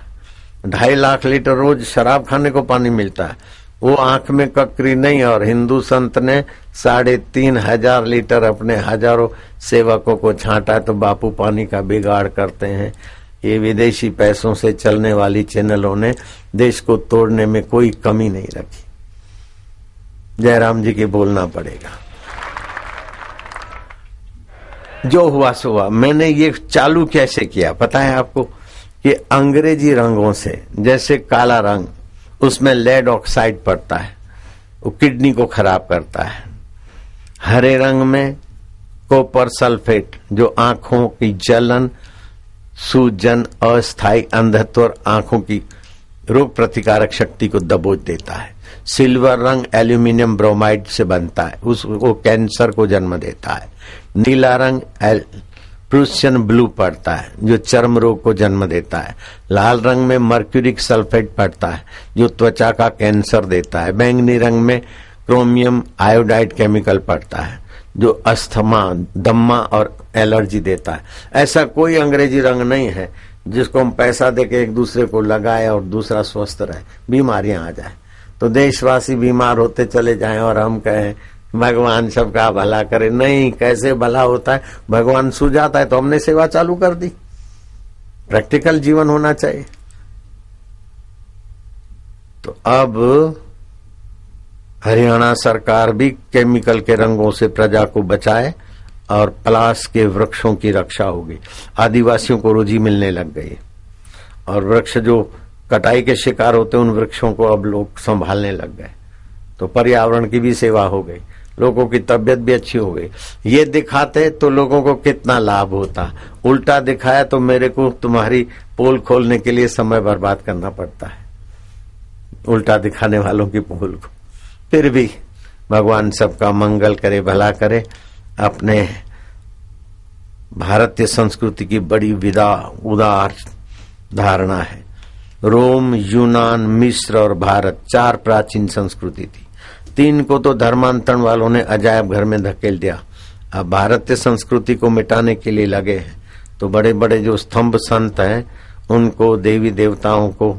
2.5 लाख लीटर रोज शराब खाने को पानी मिलता है। वो आंख में ककरी नहीं। और हिंदू संत ने 3,500 लीटर अपने हजारों सेवकों को छांटा। तो बापू पानी का बिगाड़ करते हैं। ये विदेशी पैसों से चलने वाली चैनलों ने देश को तोड़ने में कोई कमी नहीं रखी। जयराम जी की बोलना पड़ेगा। जो हुआ सो हुआ। मैंने ये चालू कैसे किया पता है आपको? कि अंग्रेजी रंगों से, जैसे काला रंग, उसमें लेड ऑक्साइड पड़ता है, वो किडनी को खराब करता है। हरे रंग में कॉपर सल्फेट, जो आंखों की जलन, सूजन, अस्थायी अंधत्व और आंखों की रोग प्रतिकारक शक्ति को दबोच देता है। सिल्वर रंग एल्यूमिनियम ब्रोमाइड से बनता है, वो कैंसर को जन्म देता है। नीला रंग प्रूशियन ब्लू पड़ता है, जो चर्म रोग को जन्म देता है। लाल रंग में मर्क्यूरिक सल्फेट पड़ता है, जो त्वचा का कैंसर देता है। बैंगनी रंग में क्रोमियम आयोडाइड केमिकल पड़ता है, जो अस्थमा, दम्मा और एलर्जी देता है। ऐसा कोई अंग्रेजी रंग नहीं है जिसको हम पैसा देके एक दूसरे को लगाए और दूसरा स्वस्थ रहे, बीमारियां आ जाए। तो देशवासी बीमार होते चले जाएं और हम कहें भगवान सबका भला करे। नहीं, कैसे भला होता है? भगवान सो जाता है तो हमने सेवा चालू कर दी। प्रैक्टिकल जीवन होना चाहिए। तो अब हरियाणा सरकार भी केमिकल के रंगों से प्रजा को बचाए और पलाश के वृक्षों की रक्षा होगी। आदिवासियों को रोजी मिलने लग गई और वृक्ष जो कटाई के शिकार होते उन वृक्षों को अब लोग संभालने लग गए। तो पर्यावरण की भी सेवा हो गई, लोगों की तबीयत भी अच्छी हो गई। ये दिखाते तो लोगों को कितना लाभ होता। उल्टा दिखाया तो मेरे को तुम्हारी पोल खोलने के लिए समय बर्बाद करना पड़ता है, उल्टा दिखाने वालों की पोल को। फिर भी भगवान सबका मंगल करे, भला करे। अपने भारतीय संस्कृति की बड़ी उदार धारणा है। रोम, यूनान, मिस्र और भारत 4 प्राचीन संस्कृति थी। 3 को तो धर्मांतरण वालों ने अजायब घर में धकेल दिया। अब भारतीय संस्कृति को मिटाने के लिए लगे हैं। तो बड़े बड़े जो स्तंभ संत हैं उनको, देवी देवताओं को,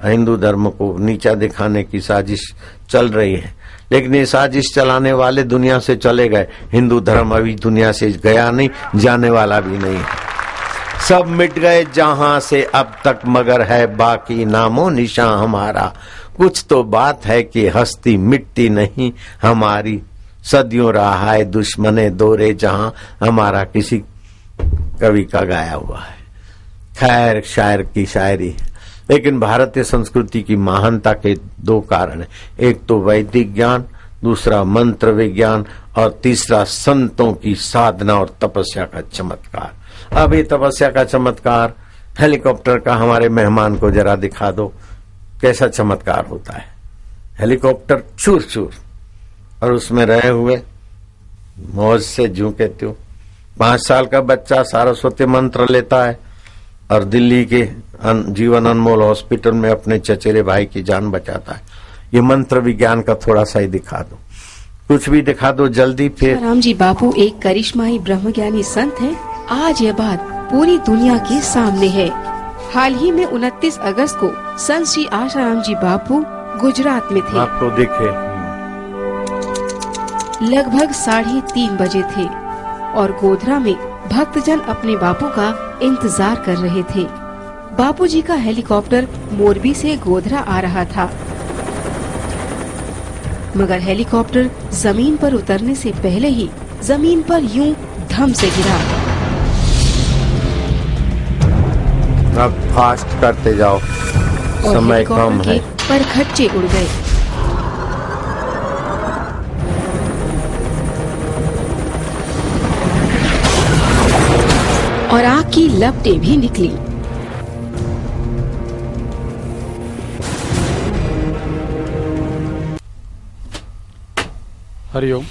हिंदू धर्म को नीचा दिखाने की साजिश चल रही है। लेकिन ये साजिश चलाने वाले दुनिया से चले गए। हिंदू धर्म अभी दुनिया से गया नहीं, जाने वाला भी नहीं है। सब मिट गए जहां से अब तक, मगर है बाकी नामो निशान हमारा। कुछ तो बात है कि हस्ती मिटती नहीं हमारी। सदियों रहा है दुश्मने दोरे जहां, हमारा किसी कवि का गाया हुआ है। खैर, शायर की शायरी है। लेकिन भारतीय संस्कृति की महानता के 2 कारण है। एक तो वैदिक ज्ञान, दूसरा मंत्र विज्ञान और तीसरा संतों की साधना और तपस्या का चमत्कार। अभी तपस्या का चमत्कार हेलीकॉप्टर का हमारे मेहमान को जरा दिखा दो, कैसा चमत्कार होता है। हेलीकॉप्टर चूर चूर और उसमें रहे हुए मौज से जू के त्यों। 5 साल का बच्चा सरस्वती मंत्र लेता है और दिल्ली के जीवन अनमोल हॉस्पिटल में अपने चचेरे भाई की जान बचाता है। ये मंत्र विज्ञान का थोड़ा सा ही दिखा दो, कुछ भी दिखा दो जल्दी। फिर राम जी बापू एक करिश्माई ब्रह्मज्ञानी संत है। आज यह बात पूरी दुनिया के सामने है। हाल ही में 29 अगस्त को संत श्री आशाराम जी बापू गुजरात में थे। आपको दिखे लगभग 3:30 बजे थे और गोधरा में भक्तजन अपने बापू का इंतजार कर रहे थे। बापू जी का हेलीकॉप्टर मोरबी से गोधरा आ रहा था। मगर हेलीकॉप्टर जमीन पर उतरने से पहले ही जमीन पर यूं धम से गिरा। अब फास्ट करते जाओ, और समय कम हेलीकॉप्टर है। के परखच्चे उड़ गए। और आग की लपटें भी निकली। हरिओम।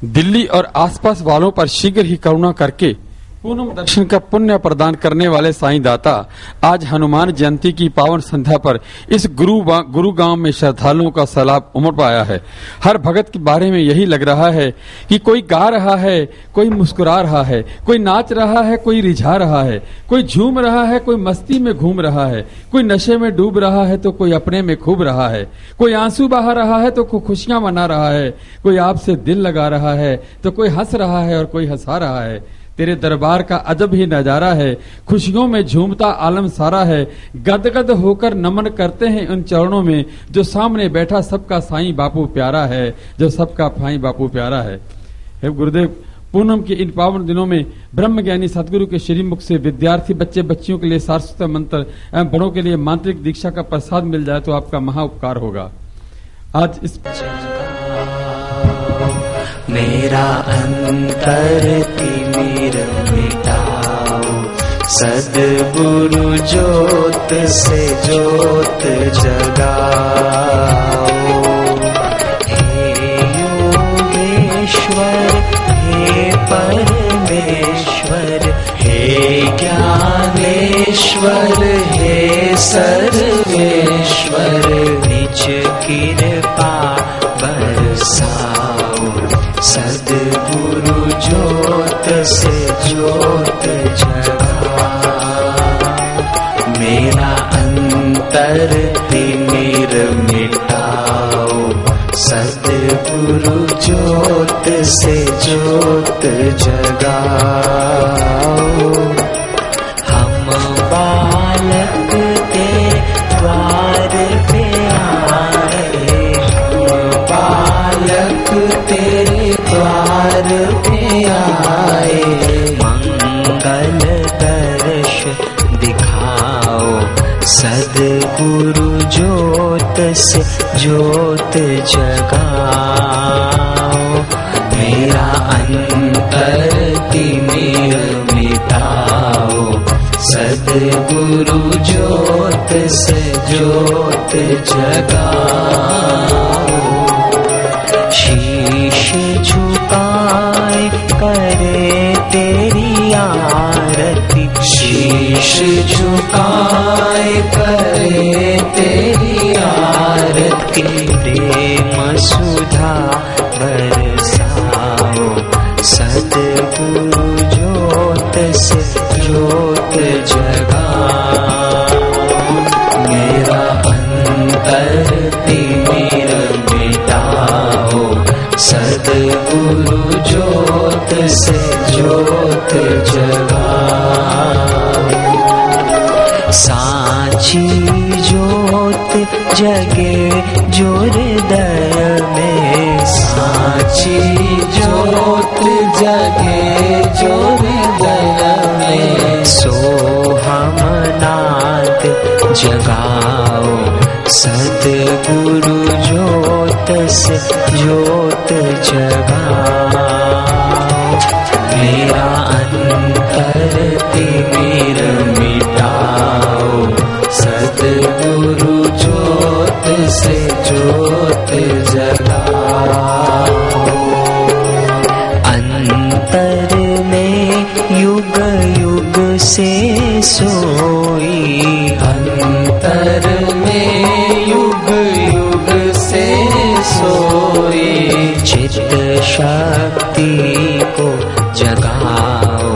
दिल्ली और आसपास वालों पर शीघ्र ही करुणा करके पूनम दर्शन का पुण्य प्रदान करने वाले साईं दाता आज हनुमान जयंती की पावन संध्या पर इस गुरु गांव में श्रद्धालुओं का सैलाब उमड़ पाया है। हर भगत के बारे में यही लग रहा है कि कोई गा रहा है, कोई मुस्कुरा रहा है, कोई नाच रहा है, कोई रिझा रहा है, कोई झूम रहा है, कोई मस्ती में घूम रहा है, कोई नशे में डूब रहा है तो कोई अपने में खूब रहा है, कोई आंसू बहा रहा है तो कोई खुशियां मना रहा है, कोई आपसे दिल लगा रहा है तो कोई हंस रहा है और कोई हंसा रहा है। तेरे दरबार का अजब ही नजारा है, खुशियों में झूमता आलम सारा है। गदगद होकर नमन करते हैं उन चरणों में जो सामने बैठा सबका साईं बापू प्यारा है, जो सबका साईं बापू प्यारा है। हे गुरुदेव, पूनम के इन पावन दिनों में ब्रह्म ज्ञानी सदगुरु के श्रीमुख से विद्यार्थी बच्चे बच्चियों के लिए सारस्वत मंत्र एवं बड़ों के लिए मांत्रिक दीक्षा का प्रसाद मिल जाए तो आपका महा उपकार होगा। आज इस मेरा अंतर तिमिर मिटाओ, सद्गुरु ज्योत से ज्योत जगाओ। हे योगेश्वर, हे परमेश्वर, हे ज्ञानेश्वर, हे सर्वेश्वर, निज कृपा बरसाओ। सद्गुरु ज्योत से ज्योत जगाओ। मेरा अंतर तिमिर मिटाओ, सद्गुरु ज्योत से ज्योत जगाओ। हम बालक तेरे द्वार पे आए, हम बालक तेरे द्वार पे आए। मंगल दर्श दिखाओ, सद्गुरु ज्योत से ज्योत जगाओ। मेरा अंतर तिमिर मिटाओ, सद्गुरु ज्योत से ज्योत जगाओ। शीश झुकाए करे तेरी आरती, शीश झुकाए करे तेरी आरती। प्रेम सुधा बरसाओ, सद्गुरु ज्योत से ज्योत जगाओ। मेरा अंतर तिमिर मिटाओ, सद्गुरु ज्योत से ज्योत जगाओ। साची ज्योत जगे जो हृदय में, साची ज्योत जगे जो हृदय में। सो हम नाद जगाओ, सद्गुरु ज्योत से ज्योत जगाओ। मेरा अंतर तिमिर मिटाओ, सद्गुरु ज्योत से ज्योत जगाओ। अंतर में युग युग से सोई, अंतर में युग युग से सोई। चित्त शक्ति को जगाओ,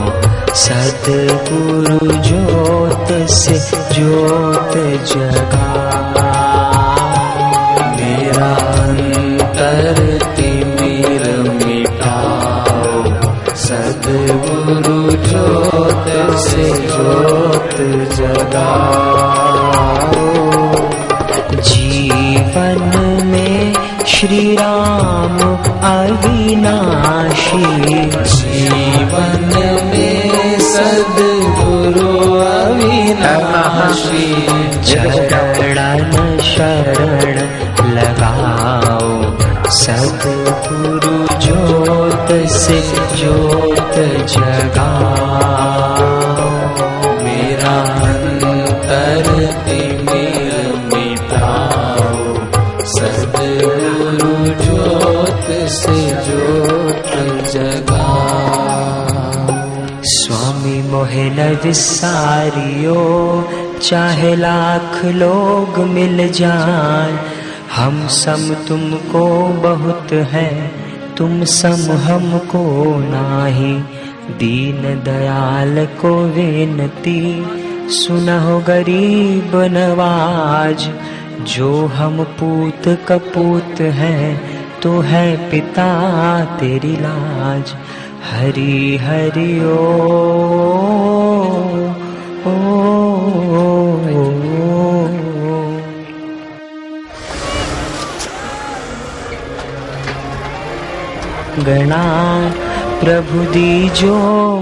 सद्गुरु ज्योत से ज्योत जगाओ। मेरा अंतर तिमिर मिटाओ, सद्गुरु ज्योत से ज्योत जगाओ। जीवन में श्री राम अविनाशी। जीवन में सद्गुरु अविनाशी। चरण शरण लगाओ सद्गुरु ज्योत से ज्योत जगाओ। मेरा अंतर तिमिर मिटाओ सद्गुरु ज्योत से ज्योत जगाओ। स्वामी मोहे न विसारियो चाहे लाख लोग मिल जाए। हम सम तुमको बहुत है तुम सम हमको नाही। दीन दयाल को विनती सुनहो गरीब नवाज। जो हम पूत कपूत हैं तो है पिता तेरी लाज। हरि हरि ओ गणा प्रभु दीजो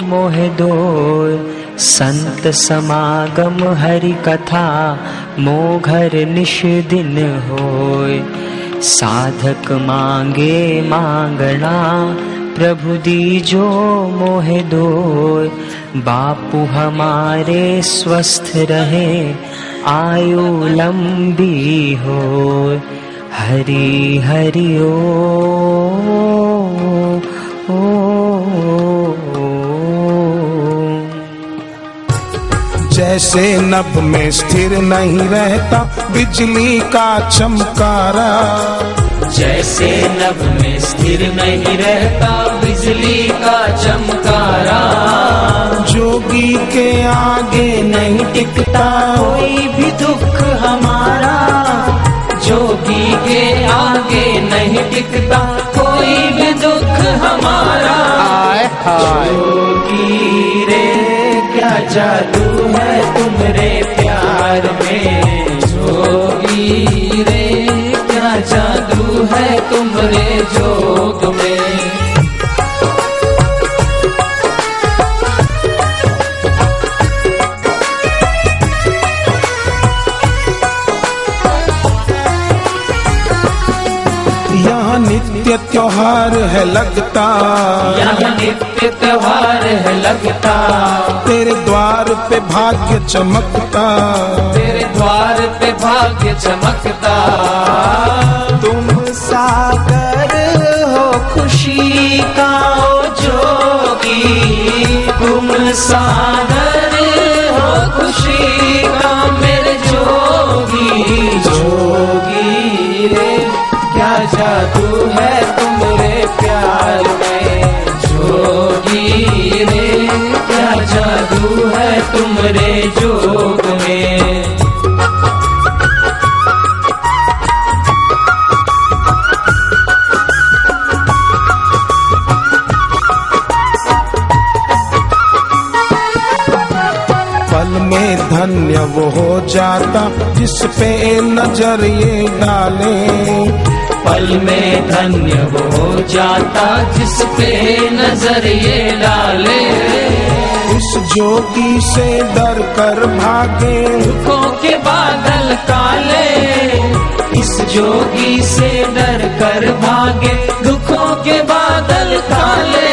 मोहे दोय। संत समागम हरि कथा मोघर निश दिन होय। साधक मांगे मांगना प्रभु दीजो मोहे दोय। बापू हमारे स्वस्थ रहे आयु लंबी होय। हरि हरि ओ जैसे नभ में स्थिर नहीं रहता बिजली का चमकारा। जैसे नभ में स्थिर नहीं रहता बिजली का चमकारा। जोगी के आगे नहीं टिकता कोई भी दुख हमारा। जोगी के आगे नहीं टिकता कोई भी दुख हमारा। जोगी रे क्या जादू है तुमरे प्यार में। जोगी रे क्या जादू है तुमरे जोग में। यहाँ नित्य त्योहार है लगता। यहाँ नित्य त्योहार है लगता। तेरे द्वार पे भाग्य चमकता। तेरे द्वार पे भाग्य चमकता। तुम सागर हो खुशी का ओ जोगी। तुम सागर हो खुशी का मेरे जोगी। जोगी रे क्या जादू है तुमरे प्यार में। जोगी रे क्या जादू है तुमरे जोग में। पल में धन्य वो हो जाता जिस पे नजर ये डाले। पल में धन्य वो हो जाता जिस पे नजर ये डाले। इस जोगी से डर कर भागे दुखों के बादल काले। इस जोगी से डर कर भागे दुखों के बादल काले।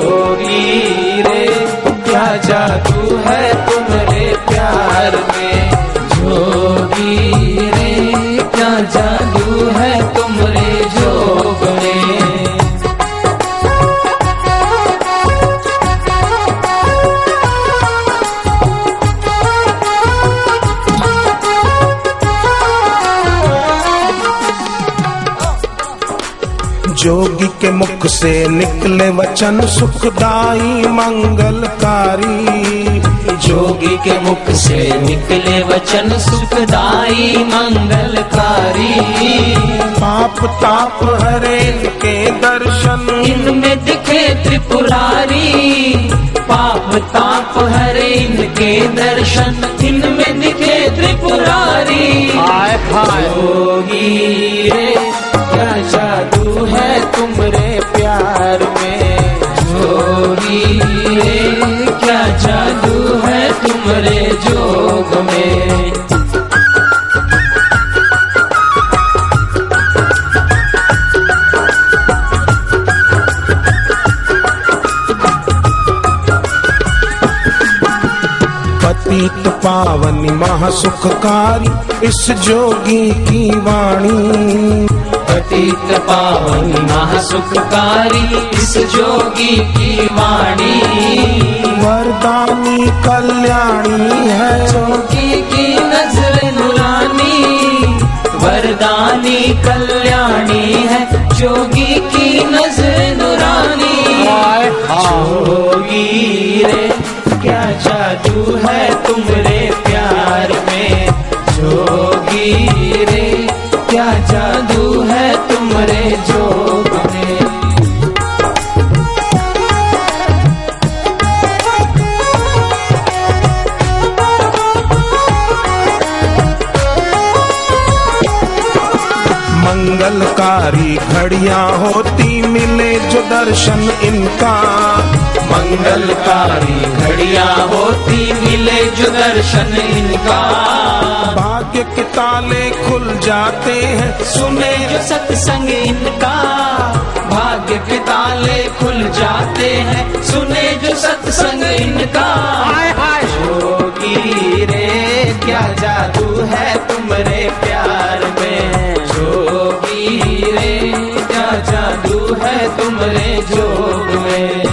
जोगी रे क्या जादू है तुमरे प्यार में। जोगी रे क्या जादू है तुमरे जोग में। जोगी के मुख से निकले वचन सुखदाई मंगलकारी। जोगी के मुख से निकले वचन सुखदाई मंगलकारी। पाप ताप हरे के दर्शन इनमें दिखे त्रिपुरारी। पाप ताप हरे इनके दर्शन इनमें दिखे त्रिपुरारी। जोगी रे तुमरे प्यार में। जोगी रे क्या जादू है तुम्हारे जोग में। पतित पावनी महासुखकारी इस जोगी की वाणी। पतित पावन महासुखकारी इस जोगी की वाणी। वरदानी कल्याणी है जोगी की नजर नुरानी। वरदानी कल्याणी है जोगी की नजर नुरानी। जोगी रे क्या जादू है तुम्हारे प्यार में। जोगी रे क्या जादू है तुम्हारे जोग में। मंगलकारी घड़ियां होती मिले जो दर्शन इनका। मंगलकारी घड़ियां होती मिले जो दर्शन इनका। भाग्य के ताले खुल जाते हैं सुने जो सत्संग इनका। भाग्य के ताले खुल जाते हैं सुने जो सत्संग इनका। जोगी रे क्या जादू है तुम्हारे प्यार में। जोगी रे क्या जादू है तुम्हारे जोग में।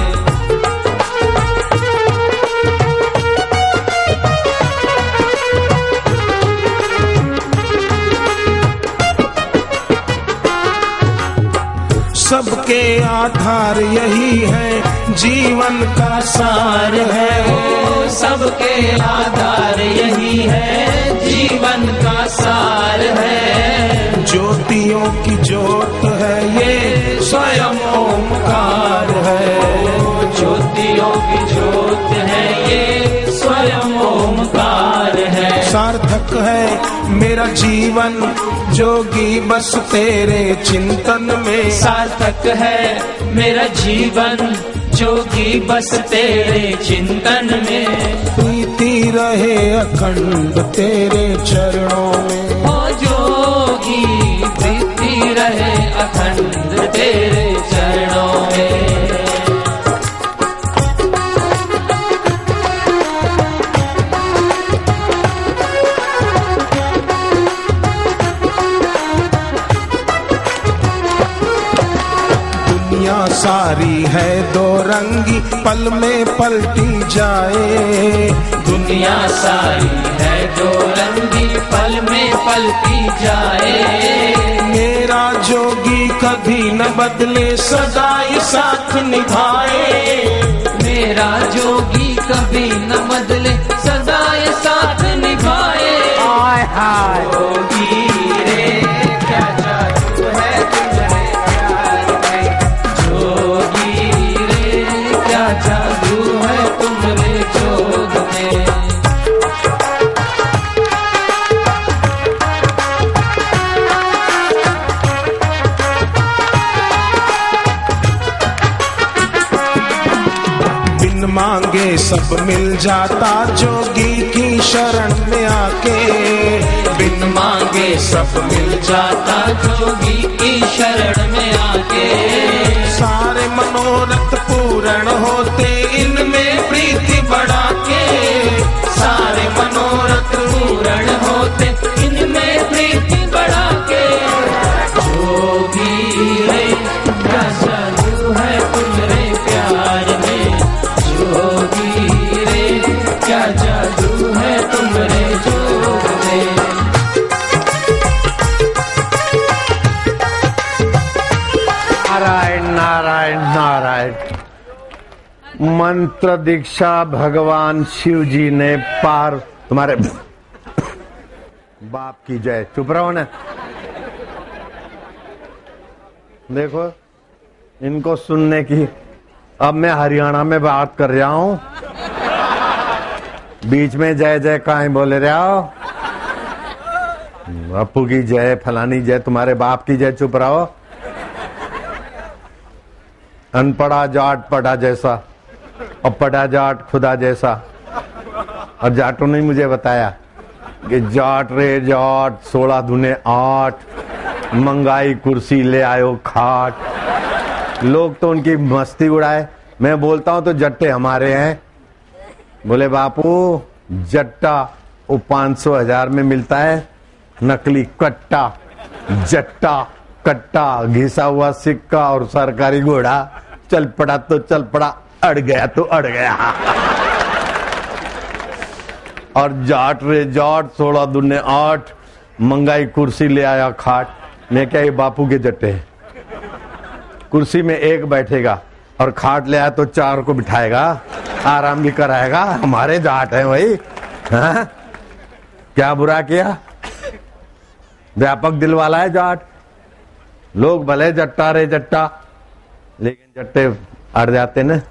सबके आधार यही है जीवन का सार है। ओ सबके आधार यही है जीवन का सार है। ज्योतियों की ज्योत है ये स्वयं ओमकार है। ज्योतियों की ज्योत है ये स्वयं ओमकार है। सार्थक है मेरा जीवन जोगी बस तेरे चिंतन में। सार्थक है मेरा जीवन जोगी बस तेरे चिंतन में। प्रीति रहे अखंड तेरे चरणों में। हो जोगी प्रीति रहे अखंड तेरे चरणों में। दुनिया सारी है दो रंगी पल में पलटी जाए। दुनिया सारी है दो रंगी पल में पलटी जाए। मेरा जोगी कभी न बदले सदा ये साथ निभाए। मेरा जोगी कभी न बदले सदा ये साथ निभाए। जोगी रे क्या जादू है तुम्हारे प्यार में। जोगी रे क्या जादू है तुम्हारे जोग में। बिन मांगे सब मिल जाता जोगी की शरण में आके। बिन मांगे सब मिल जाता जोगी की शरण में आके। सारे मनोरथ पूर्ण होते इनमें प्रीति बढ़ा के। सारे मनोरथ पूर्ण होते इनमें प्रीति बढ़ा के। जोगी रे क्या जादू है तुम्हारे प्यार में। जोगी रे क्या जादू है तुम्हारे जोग में। नारायण नारायण नारायण। मंत्र दीक्षा भगवान शिव जी ने पार। तुम्हारे बाप की जय। चुप रहो ना। देखो इनको सुनने की। अब मैं हरियाणा में बात कर रहा हूं। बीच में जय जय काहे बोले रहे हो। बापू की जय फलानी जय तुम्हारे बाप की जय। चुप रहो। अनपढ़ा जाट पढ़ा जैसा और पढ़ा जाट खुदा जैसा। और जाटों ने मुझे बताया कि जाट रे जाट 16 दूने 8, मंगाई कुर्सी ले आयो खाट। लोग तो उनकी मस्ती उड़ाए, मैं बोलता हूं तो जट्टे हमारे हैं। बोले बापू जट्टा वो 500,000 में मिलता है, नकली कट्टा जट्टा कट्टा घिसा हुआ सिक्का और सरकारी घोड़ा। चल पड़ा तो चल पड़ा, अड़ गया तो अड़ गया। और जाट रे जाट 16 दूने 8, मंगाई कुर्सी ले आया खाट। मैं क्या ये बापू के जट्टे हैं? कुर्सी में एक बैठेगा और खाट ले आया तो 4 को बिठाएगा, आराम भी कराएगा। हमारे जाट है भाई। हाँ? क्या बुरा किया? व्यापक दिल वाला है जाट। लोग भले जट्टा रे जट्टा, लेकिन जट्टे अड़ जाते न।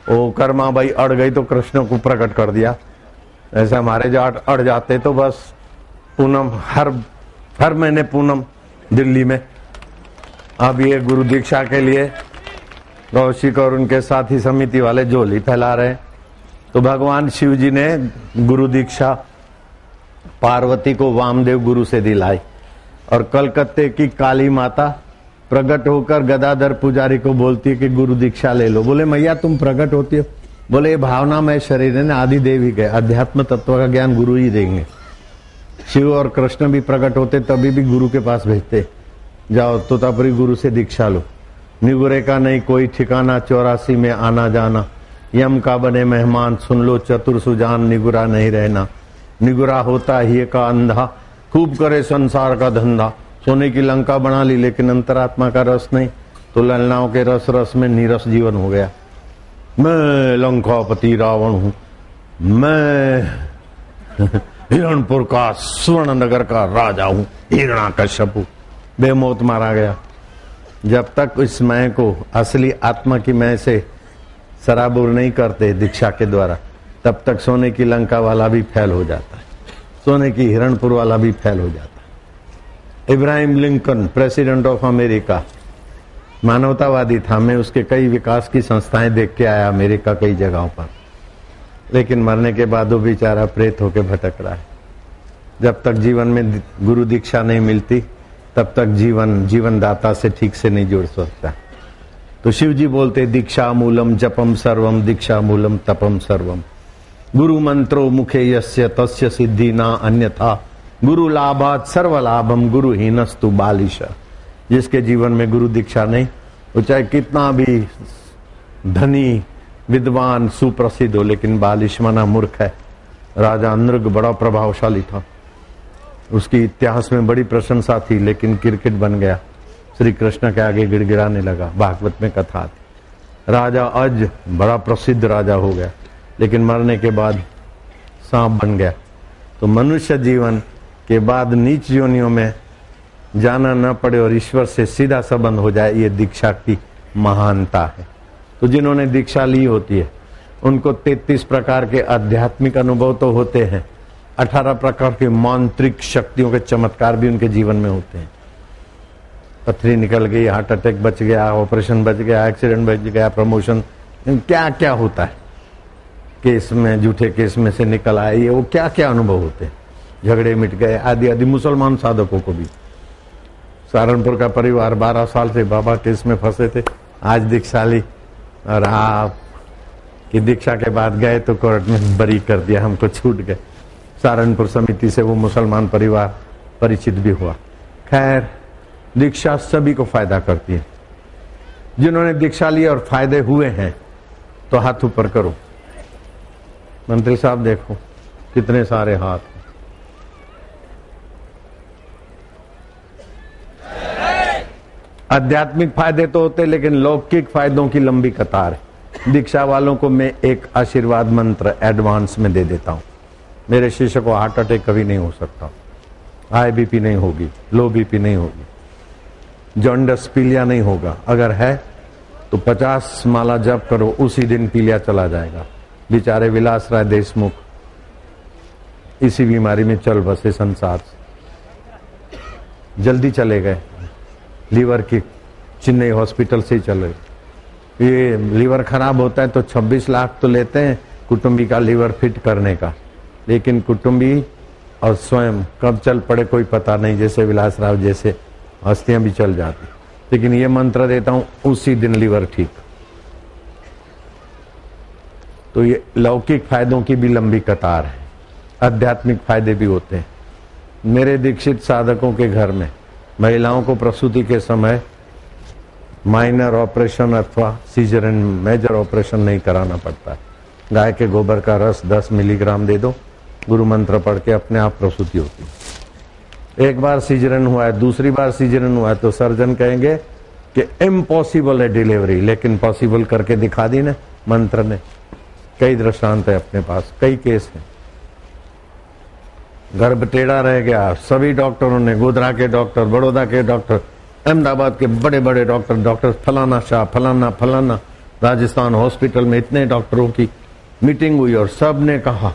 ओ कर्मा भाई अड़ गई तो कृष्ण को प्रकट कर दिया। ऐसे हमारे जाट अड़ जाते तो बस पूनम हर महीने पूनम दिल्ली में। अब ये गुरु दीक्षा के लिए कौशिक और उनके साथी समिति वाले झोली फैला रहे हैं। तो भगवान शिव जी ने गुरु दीक्षा पार्वती को वामदेव गुरु से दिलाई और कलकत्ते की काली माता प्रकट होकर गदाधर पुजारी को बोलती है कि गुरु दीक्षा ले लो। बोले मैया तुम प्रकट होती हो? बोले ये भावनामय शरीर है ना, आदि देव ही गए, अध्यात्म तत्व का ज्ञान गुरु ही देंगे। शिव और कृष्ण भी प्रकट होते तभी भी गुरु के पास भेजते, जाओ तोतापुरी गुरु से दीक्षा लो। निगुरे का नहीं कोई ठिकाना, 84 में आना जाना, यम का बने मेहमान, सुन लो चतुर सुजान, निगुरा नहीं रहना। निगुरा होता ही का अंधा, खूब करे संसार का धंधा। सोने की लंका बना ली लेकिन अंतरात्मा का रस नहीं, तो ललनाओं के रस रस में नीरस जीवन हो गया। मैं लंकापति रावण हूं, मैं हिरणपुर का स्वर्ण नगर का राजा हूं, हिरण्याकश्यप। बेमौत मारा गया। जब तक इस मैं को असली आत्मा की मैं से सराबुर नहीं करते दीक्षा के द्वारा, तब तक सोने की लंका वाला भी फैल हो जाता है, सोने की हिरणपुर वाला भी फैल हो जाता है। Ibrahim Lincoln president of America मानवतावादी था। मैं उसके कई विकास की संस्थाएं देख के आया अमेरिका कई जगहों पर, लेकिन मरने के बाद वो बेचारा प्रेत होकर भटक रहा है। जब तक जीवन में गुरु दीक्षा नहीं मिलती तब तक जीवन दाता से ठीक से नहीं जुड़ सकता। तो शिव जी बोलते दीक्षा मूलम जपम सर्वम, दीक्षा मूलम तपम सर्वम। गुरु मंत्रो मुखे यस्य तस्य सिद्धि ना अन्यथा, गुरु लाभात सर्व लाभम, गुरु हीनस्तु बालिश। जिसके जीवन में गुरु दीक्षा नहीं, वो चाहे कितना भी धनी विद्वान सुप्रसिद्ध हो, लेकिन बालिश माना मूर्ख है। राजा नृग बड़ा प्रभावशाली था, उसकी इतिहास में बड़ी प्रशंसा थी, लेकिन क्रिकेट बन गया, श्री कृष्ण के आगे गिड़गिड़ाने लगा। भागवत में कथा थी। राजा अज बड़ा प्रसिद्ध राजा हो गया, लेकिन मरने के बाद सांप बन गया। तो मनुष्य जीवन के बाद नीच योनियों में जाना न पड़े और ईश्वर से सीधा संबंध हो जाए, ये दीक्षा की महानता है। तो जिन्होंने दीक्षा ली होती है उनको 33 प्रकार के आध्यात्मिक अनुभव तो होते हैं, 18 प्रकार के मांत्रिक शक्तियों के चमत्कार भी उनके जीवन में होते हैं। पथरी निकल गई, हार्ट अटैक बच गया, ऑपरेशन बच गया, एक्सीडेंट बच गया, प्रमोशन, क्या क्या होता है, केस में झूठे केस में से निकल आए, ये वो क्या क्या अनुभव होते हैं, झगड़े मिट गए आदि आदि। मुसलमान साधकों को भी, सहारनपुर का परिवार 12 साल से बाबा केस में फंसे थे, आज दीक्षा ली और आप की दीक्षा के बाद गए तो कोर्ट में बरी कर दिया, हमको छूट गए। सहारनपुर समिति से वो मुसलमान परिवार परिचित भी हुआ। खैर, दीक्षा सभी को फायदा करती है। जिन्होंने दीक्षा ली और फायदे हुए हैं तो हाथ ऊपर करो। मंत्री साहब देखो कितने सारे हाथ। आध्यात्मिक फायदे तो होते, लेकिन लौकिक फायदों की लंबी कतार है। दीक्षा वालों को मैं एक आशीर्वाद मंत्र एडवांस में दे देता हूं। मेरे शिष्य को हार्ट अटैक कभी नहीं हो सकता, हाई बीपी नहीं होगी, लो बीपी नहीं होगी, जॉन्डिस पीलिया नहीं होगा। अगर है तो 50 माला जप करो, उसी दिन पीलिया चला जाएगा। बेचारे विलास राय देशमुख इसी बीमारी में चल बसे संसार से, जल्दी चले गए, लीवर की चेन्नई हॉस्पिटल से ही चले। ये लीवर खराब होता है तो 26 लाख तो लेते हैं कुटुंबी का लीवर फिट करने का, लेकिन कुटुंबी और स्वयं कब चल पड़े कोई पता नहीं। जैसे विलास राव जैसे हस्तियां भी चल जाती, लेकिन ये मंत्र देता हूं उसी दिन लीवर ठीक। तो ये लौकिक फायदों की भी लंबी कतार है, आध्यात्मिक फायदे भी होते हैं। मेरे दीक्षित साधकों के घर में महिलाओं को प्रसूति के समय माइनर ऑपरेशन अथवा सीजर मेजर ऑपरेशन नहीं कराना पड़ता है। गाय के गोबर का रस 10 मिलीग्राम दे दो, गुरु मंत्र पढ़ के अपने आप प्रसूति होती है। एक बार सीजरन हुआ है, दूसरी बार सीजरन हुआ है तो सर्जन कहेंगे कि इम्पॉसिबल है डिलीवरी, लेकिन पॉसिबल करके दिखा दी ना मंत्र ने। कई दृष्टांत है अपने पास, कई केस हैं। गर्भ टेढ़ा रह गया, सभी डॉक्टरों ने, गोधरा के डॉक्टर, बड़ौदा के डॉक्टर, अहमदाबाद के बड़े बड़े डॉक्टर फलाना शाह फलाना राजस्थान हॉस्पिटल में इतने डॉक्टरों की मीटिंग हुई और सब ने कहा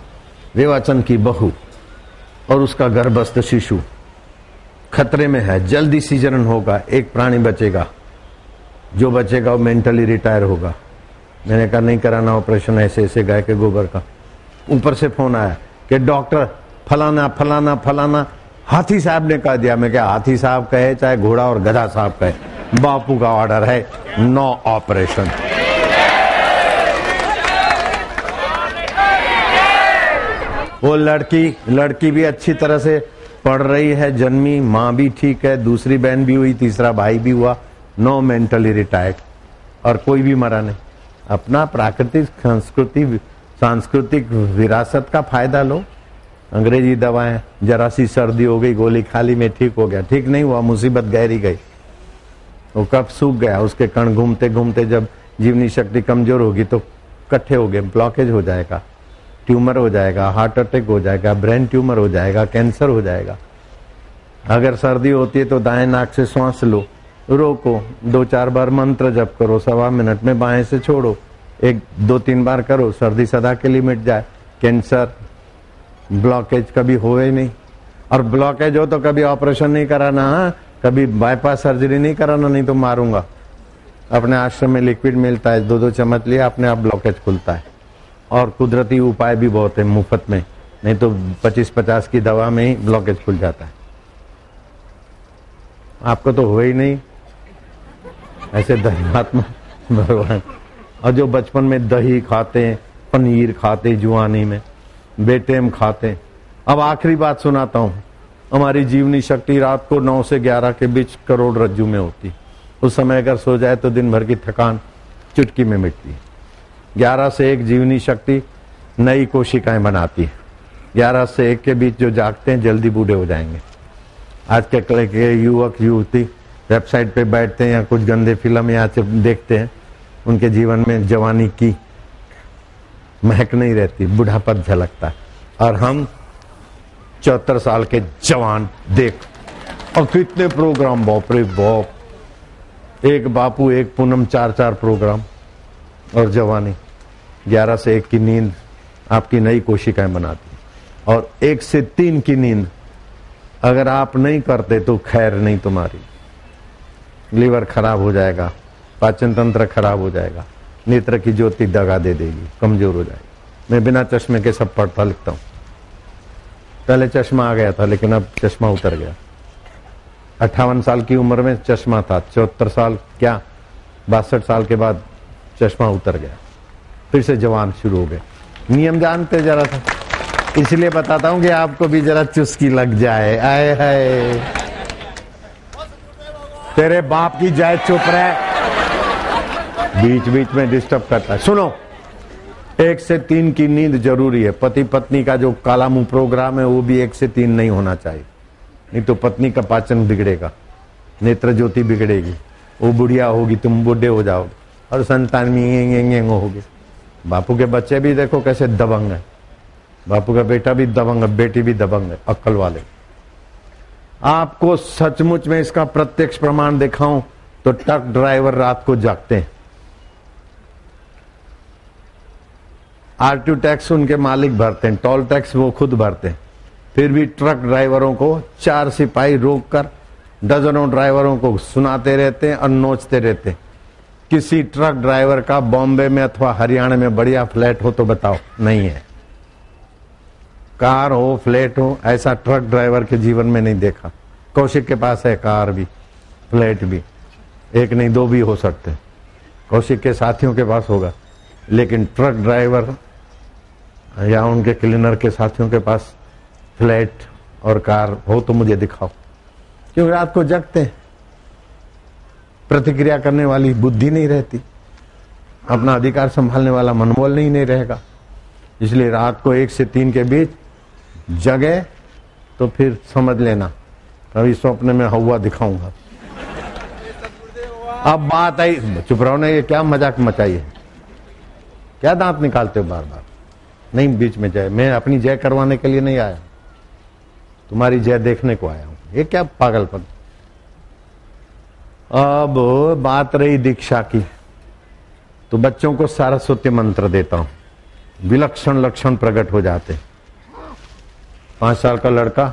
रेवाचंद की बहू और उसका गर्भस्थ शिशु खतरे में है, जल्दी सीजरन होगा, एक प्राणी बचेगा, जो बचेगा वो मेंटली रिटायर होगा। मैंने कहा नहीं कराना ऑपरेशन, ऐसे गाय के गोबर का। ऊपर से फोन आया कि डॉक्टर फलाना हाथी साहब ने कह दिया। मैं क्या हाथी साहब कहे चाहे घोड़ा और गधा साहब कहे, बापू का ऑर्डर है, नो ऑपरेशन। वो लड़की भी अच्छी तरह से पढ़ रही है, जन्मी, माँ भी ठीक है, दूसरी बहन भी हुई, तीसरा भाई भी हुआ, नो मेंटली रिटायर्ड, और कोई भी मरा नहीं। अपना प्राकृतिक सांस्कृतिक विरासत का फायदा लो। अंग्रेजी दवाएं, जरा सी सर्दी हो गई, गोली खाली में ठीक हो गया, ठीक नहीं हुआ, मुसीबत गहरी गई, वो कब सूख गया, उसके कण घूमते घूमते जब जीवनी शक्ति कमजोर होगी तो इकट्ठे हो गए, ब्लॉकेज हो जाएगा, ट्यूमर हो जाएगा, हार्ट अटैक हो जाएगा, ब्रेन ट्यूमर हो जाएगा, कैंसर हो जाएगा। अगर सर्दी होती है तो दाएं नाक से श्वास लो, रोको, 2-4 बार मंत्र जप करो, 1.25 मिनट में बाएं से छोड़ो, 1-2-3 बार करो, सर्दी सदा के लिए मिट जाए। कैंसर ब्लॉकेज कभी होए नहीं, और ब्लॉकेज हो तो कभी ऑपरेशन नहीं कराना, कभी बाईपास सर्जरी नहीं कराना, नहीं तो मारूंगा। अपने आश्रम में लिक्विड मिलता है, 2-2 चम्मच लिया, अपने आप ब्लॉकेज खुलता है। और कुदरती उपाय भी बहुत है मुफ्त में, नहीं तो 25-50 की दवा में ही ब्लॉकेज खुल जाता है। आपको तो हुआ ही नहीं, ऐसे धर्मात्मा भगवान। और जो बचपन में दही खाते हैं, पनीर खाते, जुआनी में बेटेम खाते। अब आखिरी बात सुनाता हूं, हमारी जीवनी शक्ति रात को 9 से 11 के बीच करोड़ रज्जू में होती। उस समय अगर सो जाए तो दिन भर की थकान चुटकी में मिटती है। 11 से 1 जीवनी शक्ति नई कोशिकाएं बनाती है। 11 से 1 के बीच जो जागते हैं जल्दी बूढ़े हो जाएंगे। आज के युवक युवती वेबसाइट पे बैठते हैं या कुछ गंदे फिल्म या देखते हैं, उनके जीवन में जवानी की महक नहीं रहती, बुढ़ापा झलकता है। और हम 74 साल के जवान देख, और कितने प्रोग्राम, बाप रे बाप, एक बापू एक पूनम, 4-4 प्रोग्राम, और जवानी। 11 से 1 की नींद आपकी नई कोशिकाएं बनाती, और 1 से 3 की नींद अगर आप नहीं करते तो खैर नहीं तुम्हारी। लीवर खराब हो जाएगा, पाचन तंत्र खराब हो जाएगा, नेत्र की ज्योति दगा दे देगी, कमजोर हो जाएगी। मैं बिना चश्मे के सब पढ़ता लिखता हूं। पहले चश्मा आ गया था, लेकिन अब चश्मा उतर गया। 58 साल की उम्र में चश्मा था, 74 साल क्या 62 साल के बाद चश्मा उतर गया, फिर से जवान शुरू हो गए। नियम जानते जरा था, इसलिए बताता हूं कि आपको भी जरा चुस्की लग जाए। आए हाय, तेरे बाप की जाए, चुप रहे, बीच बीच में डिस्टर्ब करता है। सुनो, 1 से 3 की नींद जरूरी है। पति पत्नी का जो काला मुंह प्रोग्राम है वो भी 1 से 3 नहीं होना चाहिए, नहीं तो पत्नी का पाचन बिगड़ेगा, नेत्र ज्योति बिगड़ेगी, वो बुढ़िया होगी, तुम बूढ़े हो जाओगे, और संतान में होगी। बापू के बच्चे भी देखो कैसे दबंग है, बापू का बेटा भी दबंग है, बेटी भी दबंग है, अक्ल वाले। आपको सचमुच में इसका प्रत्यक्ष प्रमाण दिखाऊं तो ट्रक ड्राइवर रात को जागते हैं। आरटीओ टैक्स उनके मालिक भरते हैं, टोल टैक्स वो खुद भरते हैं, फिर भी ट्रक ड्राइवरों को 4 सिपाही रोककर डजनों ड्राइवरों को सुनाते रहते हैं और नोचते रहते हैं। किसी ट्रक ड्राइवर का बॉम्बे में अथवा हरियाणा में बढ़िया फ्लैट हो तो बताओ, नहीं है। कार हो, फ्लैट हो, ऐसा ट्रक ड्राइवर के जीवन में नहीं देखा। कौशिक के पास है कार भी, फ्लैट भी, एक नहीं दो भी हो सकते, कौशिक के साथियों के पास होगा, लेकिन ट्रक ड्राइवर या उनके क्लीनर के साथियों के पास फ्लैट और कार हो तो मुझे दिखाओ। क्योंकि रात को जगते हैं, प्रतिक्रिया करने वाली बुद्धि नहीं रहती, अपना अधिकार संभालने वाला मनोबल नहीं रहेगा। इसलिए रात को 1 से 3 के बीच जगे तो फिर समझ लेना कभी स्वप्न में हवा दिखाऊंगा। अब बात आई, चुप रहो ना, ये क्या मजाक मचाई है, क्या दांत निकालते हो बार बार? नहीं, बीच में जय, मैं अपनी जय करवाने के लिए नहीं आया, तुम्हारी जय देखने को आया हूं। ये क्या पागलपन। अब बात रही दीक्षा की, तो बच्चों को सारस्वती मंत्र देता हूं, विलक्षण लक्षण प्रकट हो जाते। 5 साल का लड़का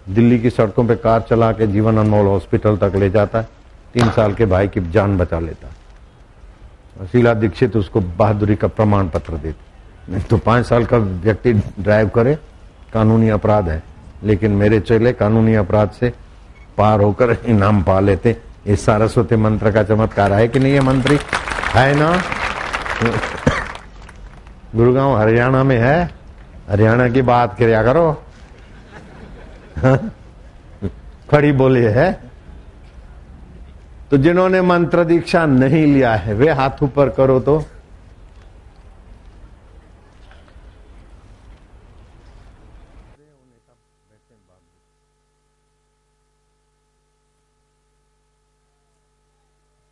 दिल्ली की सड़कों पे कार चला के जीवन अनमोल हॉस्पिटल तक ले जाता है, 3 साल के भाई की जान बचा लेता है। शीला दीक्षित उसको बहादुरी का प्रमाण पत्र देती। नहीं तो 5 साल का व्यक्ति ड्राइव करे, कानूनी अपराध है, लेकिन मेरे चेले कानूनी अपराध से पार होकर इनाम पा लेते। इस सारस्वती मंत्र का चमत्कार है कि नहीं? है मंत्री है ना? गुड़गांव हरियाणा में है, हरियाणा की बात किया करो। खड़ी बोली है। तो जिन्होंने मंत्र दीक्षा नहीं लिया है वे हाथ ऊपर करो तो।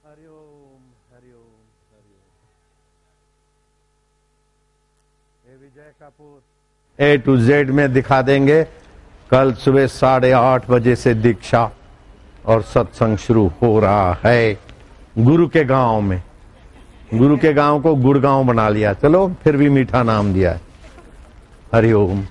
हरिओम हरिओम हरिओम। विजय कपूर A to Z में दिखा देंगे। कल सुबह 8:30 बजे से दीक्षा और सत्संग शुरू हो रहा है गुरु के गांव में। गुरु के गांव को गुड़गांव बना लिया, चलो फिर भी मीठा नाम दिया है। हरिओम।